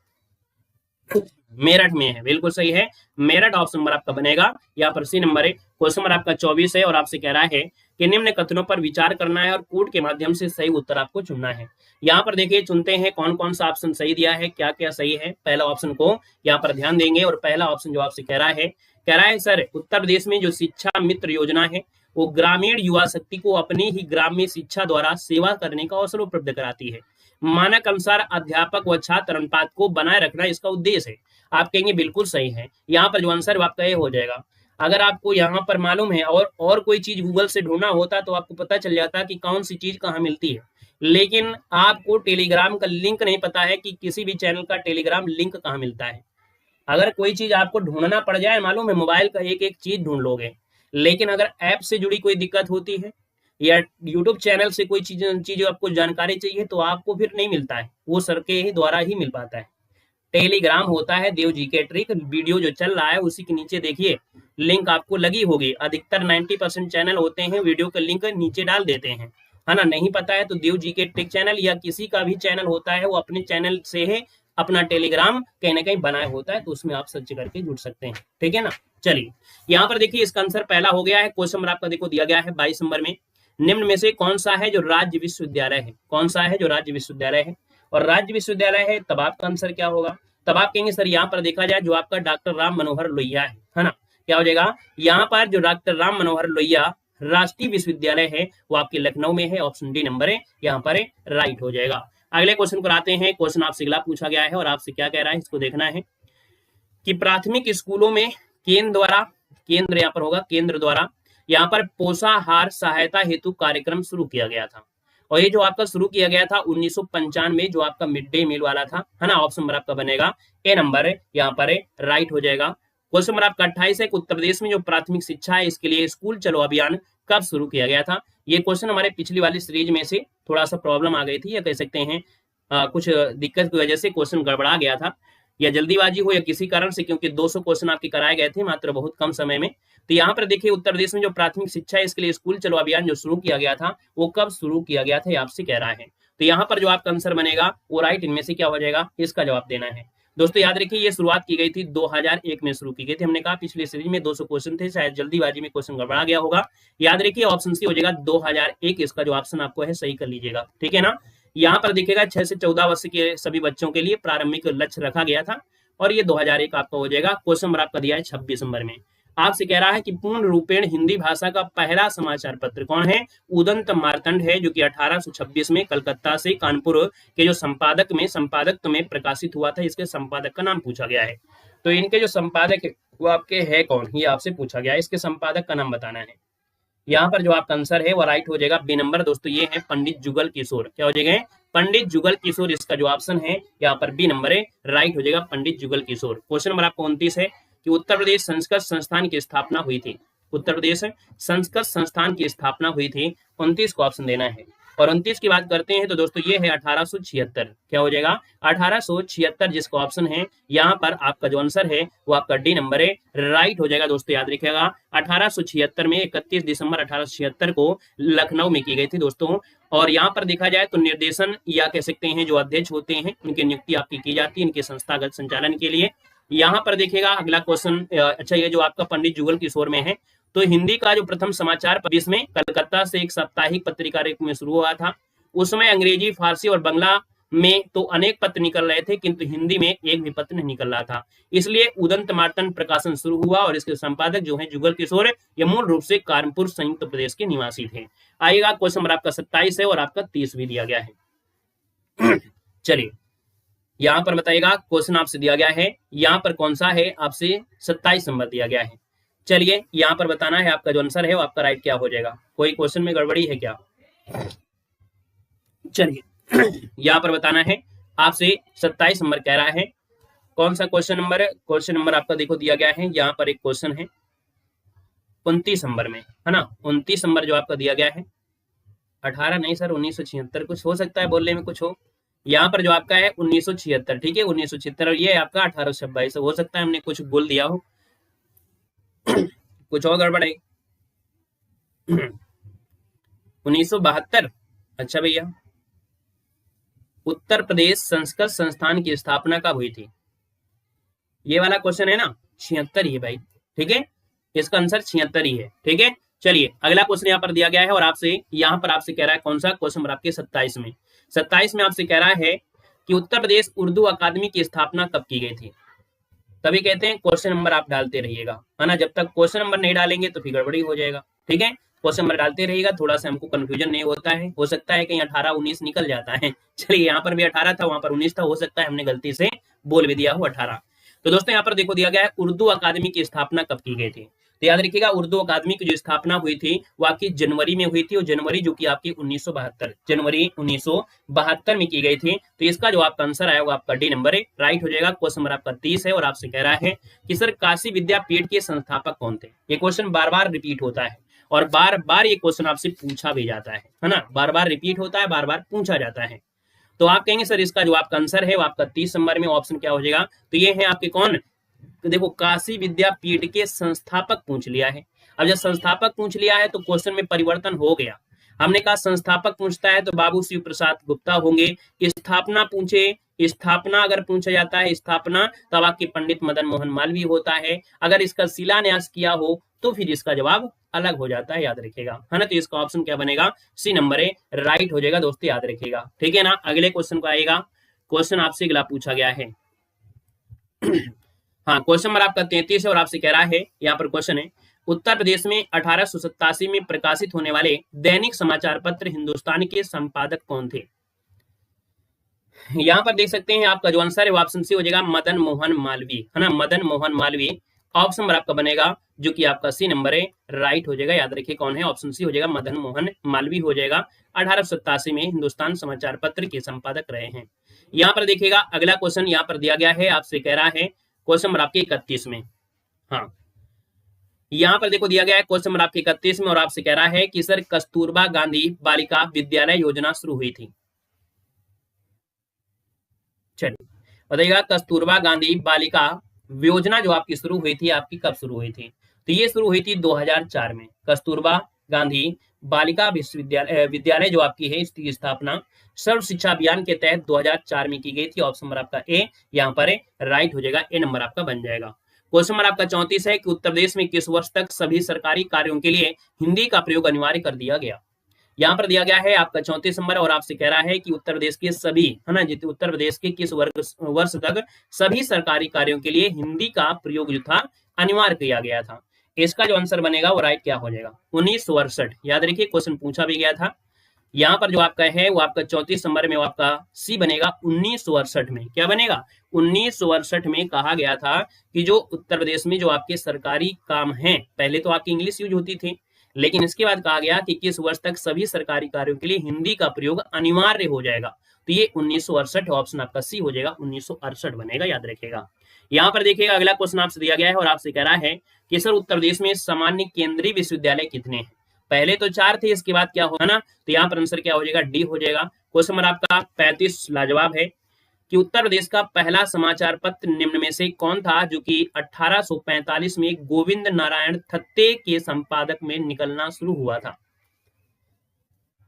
मेरठ में है, बिल्कुल सही है, मेरठ ऑप्शन नंबर आपका बनेगा। यहाँ पर सी नंबर है। क्वेश्चन नंबर आपका 24 है, और आपसे कह रहा है कि निम्न कथनों पर विचार करना है और कूट के माध्यम से सही उत्तर आपको चुनना है। यहाँ पर देखिए चुनते हैं कौन कौन सा ऑप्शन सही दिया है, क्या क्या सही है। पहला ऑप्शन को यहाँ पर ध्यान देंगे, और पहला ऑप्शन जो आपसे कह रहा है सर उत्तर प्रदेश में जो शिक्षा मित्र योजना है वो ग्रामीण युवा शक्ति को अपनी ही ग्रामीण शिक्षा द्वारा सेवा करने का अवसर उपलब्ध कराती है। मानक अनुसार अध्यापक व छात्र अनुपात को बनाए रखना इसका उद्देश्य है। आप कहेंगे बिल्कुल सही है। यहाँ पर जो आंसर आपका ये हो जाएगा। अगर आपको यहाँ पर मालूम है और कोई चीज गूगल से ढूंढना होता तो आपको पता चल जाता कि कौन सी चीज कहाँ मिलती है, लेकिन आपको टेलीग्राम का लिंक नहीं पता है कि किसी भी चैनल का टेलीग्राम लिंक कहाँ मिलता है। अगर कोई चीज आपको ढूंढना पड़ जाए, मालूम है मोबाइल का एक एक चीज ढूंढ लोगे, लेकिन अगर ऐप से जुड़ी कोई दिक्कत होती है या यूट्यूब चैनल से कोई चीज आपको जानकारी चाहिए तो आपको फिर नहीं मिलता है, वो सर के ही द्वारा ही मिल पाता है। टेलीग्राम होता है देव जी के ट्रिक। वीडियो जो चल रहा है उसी के नीचे देखिए लिंक आपको लगी होगी। अधिकतर 90% चैनल होते हैं वीडियो का लिंक नीचे डाल देते हैं, है ना। नहीं पता है तो देव जी के ट्रिक चैनल या किसी का भी चैनल होता है वो अपने चैनल से है अपना टेलीग्राम कहीं ना कहीं बनाया होता है, तो उसमें आप सर्च करके जुड़ सकते हैं, ठीक है ना। चलिए यहाँ पर देखिए इसका आंसर पहला हो गया है। क्वेश्चन नंबर आपका देखो दिया गया है 22 नंबर में, निम्न में से कौन सा है जो राज्य विश्वविद्यालय है, कौन सा है जो राज्य विश्वविद्यालय है। और राज्य विश्वविद्यालय है तब आपका आंसर क्या होगा, तब आप कहेंगे सर यहाँ पर देखा जाए जो आपका डॉक्टर राम मनोहर लोहिया है ना, क्या हो जाएगा। यहाँ पर जो डॉक्टर राम मनोहर लोहिया राष्ट्रीय विश्वविद्यालय है वो आपके लखनऊ में है। ऑप्शन डी नंबर है यहाँ पर राइट हो जाएगा। अगले क्वेश्चन को आते हैं। क्वेश्चन आपसे अगला पूछा गया है और आपसे क्या कह रहा है इसको देखना है कि प्राथमिक स्कूलों में केंद्र द्वारा केंद्र यहाँ पर होगा, केंद्र द्वारा यहाँ पर पोषाहार सहायता हेतु कार्यक्रम शुरू किया गया था। और ये जो आपका शुरू किया गया था 1995 जो आपका मिड डे मील वाला था, है ना। ऑप्शन नंबर आपका बनेगा ए नंबर यहाँ पर राइट हो जाएगा। क्वेश्चन नंबर आपका 28 है, उत्तर प्रदेश में जो प्राथमिक शिक्षा है इसके लिए स्कूल चलो अभियान कब शुरू किया गया था। ये क्वेश्चन हमारे पिछली वाली सीरीज में से थोड़ा सा प्रॉब्लम आ गई थी, या कह सकते हैं कुछ दिक्कत की वजह से क्वेश्चन गड़बड़ा गया था, या जल्दीबाजी हो या किसी कारण से, क्योंकि 200 क्वेश्चन आपके कराए गए थे मात्र बहुत कम समय में। तो यहाँ पर देखिए उत्तर प्रदेश में जो प्राथमिक शिक्षा है इसके लिए स्कूल चलो अभियान जो शुरू किया गया था वो कब शुरू किया गया था, ये आपसे कह रहा है। तो यहाँ पर जो आपका आंसर बनेगा वो राइट इनमें से क्या हो जाएगा, इसका जवाब देना है। दोस्तों याद रखिए ये शुरुआत की गई थी 2001 में शुरू की गई थी। हमने कहा पिछली सीरीज में 200 क्वेश्चन थे, शायद जल्दीबाजी में क्वेश्चन गड़बड़ा गया होगा। याद रखिए ऑप्शन सी हो जाएगा 2001, इसका जो ऑप्शन आपको है सही कर लीजिएगा, ठीक है ना। यहाँ पर देखिएगा 6 से 14 वर्ष के सभी बच्चों के लिए प्रारंभिक लक्ष्य रखा गया था, और ये 2001 आपका हो जाएगा। क्वेश्चन नंबर आपका दिया है 26 नंबर में, आपसे कह रहा है कि पूर्ण रूपेण हिंदी भाषा का पहला समाचार पत्र कौन है। उदंत मार्तंड है, जो कि 1826 में कलकत्ता से कानपुर के जो संपादक में प्रकाशित हुआ था। इसके संपादक का नाम पूछा गया है, तो इनके जो संपादक वो आपके है कौन, ये आपसे पूछा गया है। इसके संपादक का नाम बताना है। यहाँ पर जो आपका आंसर है वो राइट हो जाएगा बी नंबर। दोस्तों ये है पंडित जुगल किशोर, क्या हो जाएगा, पंडित जुगल किशोर। इसका जो ऑप्शन है यहाँ पर बी नंबर है, राइट हो जाएगा पंडित जुगल किशोर। क्वेश्चन नंबर आपको 29 है कि उत्तर प्रदेश संस्कृत संस्थान की स्थापना हुई थी। उत्तर प्रदेश संस्कृत संस्थान की स्थापना हुई थी, 29 को ऑप्शन देना है। और 29 की बात करते हैं तो दोस्तों ये है 1876, क्या हो जाएगा 1876, जिसका ऑप्शन है यहाँ पर आपका जो आंसर है वो आपका डी नंबर है, राइट हो जाएगा। दोस्तों याद रखिएगा 1876 में 31 दिसंबर 1876 को लखनऊ में की गई थी दोस्तों। और यहाँ पर देखा जाए तो निर्देशन या कह सकते हैं जो अध्यक्ष होते हैं उनकी नियुक्ति आपकी की जाती है इनके संस्थागत संचालन के लिए। यहाँ पर देखिएगा अगला क्वेश्चन, अच्छा ये जो आपका पंडित जुगल किशोर में है, तो हिंदी का जो प्रथम समाचार जिसमें कलकत्ता से एक साप्ताहिक पत्रिका में शुरू हुआ था, उसमें अंग्रेजी, फारसी और बंगला में तो अनेक पत्र निकल रहे थे, किंतु हिंदी में एक भी पत्र नहीं निकल रहा था। इसलिए उदंत मार्तंड प्रकाशन शुरू हुआ, और इसके संपादक जो है जुगल किशोर, ये मूल रूप से कानपुर संयुक्त प्रदेश के निवासी थे। आइएगा क्वेश्चन नंबर आपका 27 है और आपका 30 भी दिया गया है। चलिए यहाँ पर बताइएगा, क्वेश्चन आपसे दिया गया है, यहाँ पर कौन सा है, आपसे 27 नंबर दिया गया है। चलिए यहाँ पर बताना है आपका जो आंसर है वो आपका राइट क्या हो जाएगा। कोई क्वेश्चन में गड़बड़ी है क्या? चलिए यहाँ पर बताना है आपसे 27 नंबर कह रहा है। कौन सा क्वेश्चन नंबर है? क्वेश्चन नंबर आपका देखो दिया गया है, यहाँ पर एक क्वेश्चन है 29 नंबर में, है ना। 29 नंबर जो आपका दिया गया है, 18 नहीं सर 1976, कुछ हो सकता है बोलने में कुछ हो। यहाँ पर जो आपका है 1976, ठीक है 1976, और ये आपका 1827 हो सकता है हमने कुछ बोल दिया हो, कुछ और गड़बड़ है। 1972, अच्छा भैया उत्तर प्रदेश संस्कृत संस्थान की स्थापना कब हुई थी? ये वाला क्वेश्चन है ना, 76 ही है भाई, ठीक है, इसका आंसर 76 ही है, ठीक है। चलिए अगला क्वेश्चन यहाँ पर दिया गया है, और आपसे यहाँ पर आपसे कह रहा है कौन सा क्वेश्चन नंबर आपके 27 में, 27 में आपसे कह रहा है कि उत्तर प्रदेश उर्दू अकादमी की स्थापना कब की गई थी। तभी कहते हैं क्वेश्चन नंबर आप डालते रहिएगा, है ना। जब तक क्वेश्चन नंबर नहीं डालेंगे तो फिर गड़बड़ी हो जाएगा, ठीक है। क्वेश्चन नंबर डालते रहिएगा, थोड़ा सा हमको कंफ्यूजन नहीं होता है, हो सकता है कहीं 18-19 निकल जाता है। चलिए यहाँ पर भी 18 था, वहां पर 19 था, हो सकता है हमने गलती से बोल भी दिया हो 18। तो दोस्तों यहाँ पर देखो दिया गया है उर्दू अकादमी की स्थापना कब की गई थी। तो याद रखिएगा उर्दू अकादमी की जो स्थापना हुई थी वो आपकी जनवरी में हुई थी, और जनवरी जो कि आपकी 1972 जनवरी 1972 में की गई थी। तो इसका जो आपका आंसर आया वो आपका डी नंबर है, राइट हो जाएगा। क्वेश्चन नंबर आपका 30 है, और आपसे कह रहा है कि सर काशी विद्यापीठ के संस्थापक कौन थे। ये क्वेश्चन बार बार रिपीट होता है, और बार बार ये क्वेश्चन आपसे पूछा भी जाता है ना, बार बार रिपीट होता है, बार बार पूछा जाता है। तो आप कहेंगे सर इसका जो आपका आंसर है वो आपका 30 नंबर में ऑप्शन क्या हो जाएगा। तो ये है आपके कौन, तो देखो काशी विद्यापीठ के संस्थापक पूछ लिया है। अब जब संस्थापक पूछ लिया है तो क्वेश्चन में परिवर्तन हो गया। हमने कहा संस्थापक पूछता है तो बाबू शिव प्रसाद गुप्ता होंगे। स्थापना पूछे, स्थापना अगर पूछा जाता है स्थापना, तब आपके पंडित मदन मोहन मालवीय होता है। अगर इसका शिलान्यास किया हो तो फिर इसका जवाब अलग हो जाता है, याद रखिएगा, है ना। तो इसका ऑप्शन क्या बनेगा, सी नंबर है, राइट हो जाएगा दोस्तों, याद रखिएगा, ठीक है ना। अगले क्वेश्चन को आएगा, क्वेश्चन आपसे अगला पूछा गया है। हाँ क्वेश्चन नंबर आपका 33 है, और आपसे कह रहा है, यहाँ पर क्वेश्चन है उत्तर प्रदेश में 1887 में प्रकाशित होने वाले दैनिक समाचार पत्र हिंदुस्तान के संपादक कौन थे। यहाँ पर देख सकते हैं आपका जो आंसर है वो ऑप्शन सी हो जाएगा मदन मोहन मालवीय, है ना, मदन मोहन मालवीय। ऑप्शन नंबर आपका बनेगा जो कि आपका सी नंबर है, राइट हो जाएगा। याद रखिए कौन है, ऑप्शन सी हो जाएगा, मदन मोहन मालवीय हो जाएगा। 1887 में हिंदुस्तान समाचार पत्र के संपादक रहे हैं। यहाँ पर देखिएगा अगला क्वेश्चन यहाँ पर दिया गया है, आपसे कह रहा है क्वेश्चन नंबर आपके 31 में, हाँ यहाँ पर देखो दिया गया है क्वेश्चन नंबर आपके 31 में, और आपसे कह रहा है कि सर कस्तूरबा गांधी बालिका विद्यालय योजना शुरू हुई थी। चलिए बताइएगा, कस्तूरबा गांधी बालिका योजना जो आपकी शुरू हुई थी, आपकी कब शुरू हुई थी? तो ये शुरू हुई थी 2004 में। कस्तूरबा गांधी बालिका विश्वविद्यालय विद्यालय जो आपकी है, इसकी स्थापना सर्व शिक्षा अभियान के तहत 2004 में की गई थी। ऑप्शन नंबर आपका ए यहाँ पर राइट हो जाएगा, ए नंबर आपका बन जाएगा। क्वेश्चन नंबर आपका 34 है कि उत्तर प्रदेश में किस वर्ष तक सभी सरकारी कार्यों के लिए हिंदी का प्रयोग अनिवार्य कर दिया गया? यहाँ पर दिया गया है आपका 34 नंबर, और आपसे कह रहा है कि उत्तर प्रदेश के सभी, है ना, जितने उत्तर प्रदेश के किस वर्ष तक सभी सरकारी कार्यों के लिए हिंदी का प्रयोग जो था अनिवार्य किया गया था। इसका जो आंसर बनेगा वो राइट क्या हो जाएगा, 1968। याद रखिए क्वेश्चन पूछा भी गया था। यहाँ पर जो आपका है वो आपका 34 नंबर में वो आपका सी बनेगा 1968 में। क्या बनेगा? 1968 में कहा गया था कि जो उत्तर प्रदेश में जो आपके सरकारी काम हैं, पहले तो आपकी इंग्लिश यूज होती थी, लेकिन इसके बाद कहा गया कि किस वर्ष तक सभी सरकारी कार्यों के लिए हिंदी का प्रयोग अनिवार्य हो जाएगा। तो ये 1968 ऑप्शन आपका सी हो जाएगा, 1968 बनेगा, याद रखिएगा। यहाँ पर देखिएगा अगला क्वेश्चन आपसे दिया गया है और आपसे कह रहा है कि सर उत्तर प्रदेश में सामान्य केंद्रीय विश्वविद्यालय कितने हैं? पहले तो 4 थे, इसके बाद क्या होगा ना, तो यहाँ पर आंसर क्या हो जाएगा, डी हो जाएगा। क्वेश्चन नंबर आपका 35 लाजवाब है कि उत्तर प्रदेश का पहला समाचार पत्र निम्न में से कौन था जो कि 1845 में गोविंद नारायण थत्ते के संपादक में निकलना शुरू हुआ था?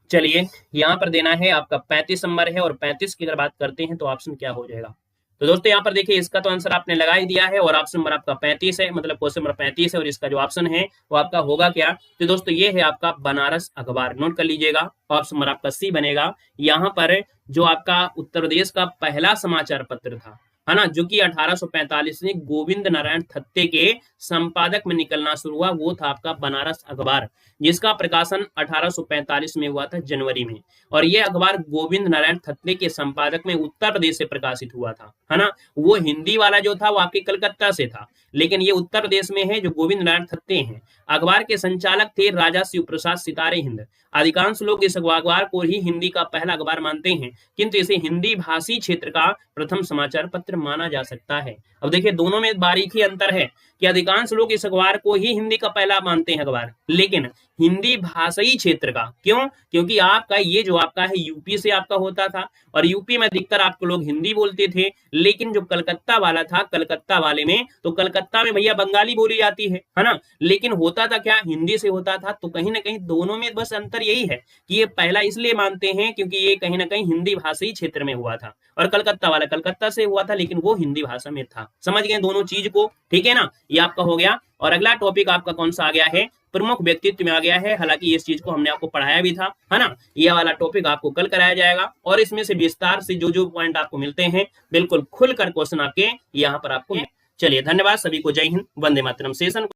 चलिए यहाँ पर देना है आपका 35 नंबर है, और 35 की अगर बात करते हैं तो ऑप्शन क्या हो जाएगा? तो दोस्तों यहाँ पर देखिए इसका तो आंसर आपने लगा ही दिया है, और ऑप्शन नंबर आपका 35 है, मतलब क्वेश्चन नंबर 35 है, और इसका जो ऑप्शन है वो आपका होगा क्या? तो दोस्तों ये है आपका बनारस अखबार, नोट कर लीजिएगा। ऑप्शन नंबर आपका सी बनेगा। यहाँ पर जो आपका उत्तर प्रदेश का पहला समाचार पत्र था, है ना, जो कि 1845 में गोविंद नारायण थत्ते के संपादक में निकलना शुरू हुआ, वो था आपका बनारस अखबार, जिसका प्रकाशन 1845 में हुआ था जनवरी में। और ये अखबार गोविंद नारायण थत्ते के संपादक में उत्तर प्रदेश से प्रकाशित हुआ था, है ना। वो हिंदी वाला जो था वो आपके कलकत्ता से था, लेकिन ये उत्तर प्रदेश में है जो गोविंद नारायण थत्ते हैं। अखबार के संचालक थे राजा शिव प्रसाद सितारे हिंद। अधिकांश लोग इस अखबार को ही हिंदी का पहला अखबार मानते हैं, किंतु इसे हिंदी भाषी क्षेत्र का प्रथम समाचार पत्र माना जा सकता है। अब देखिए दोनों में बारीकी अंतर है कि अधिकांश लोग इस अखबार को ही हिंदी का पहला मानते हैं अखबार, लेकिन हिंदी भाषाई क्षेत्र का। क्यों? क्योंकि आपका ये जो आपका है यूपी से आपका होता था, और यूपी में अधिकतर आपको लोग हिंदी बोलते थे, लेकिन जो कलकत्ता वाला था, कलकत्ता वाले में तो कलकत्ता में भैया बंगाली बोली जाती है ना, लेकिन होता था क्या, हिंदी से होता था। तो कहीं ना कहीं दोनों में बस अंतर यही है कि ये पहला इसलिए मानते हैं क्योंकि ये कहीं ना कहीं हिंदी भाषाई क्षेत्र में हुआ था, और कलकत्ता वाला कलकत्ता से हुआ था, लेकिन वो हिंदी भाषा में था। समझ गए दोनों चीज को? ठीक है ना, ये आपका हो गया। और अगला टॉपिक आपका कौन सा आ गया है, प्रमुख व्यक्तित्व में आ गया है। हालांकि इस चीज को हमने आपको पढ़ाया भी था, है ना। ये वाला टॉपिक आपको कल कराया जाएगा, और इसमें से विस्तार से जो जो पॉइंट आपको मिलते हैं बिल्कुल खुलकर क्वेश्चन आपके यहाँ पर आपको। चलिए धन्यवाद सभी को, जय हिंद, वंदे मातरम। सेशन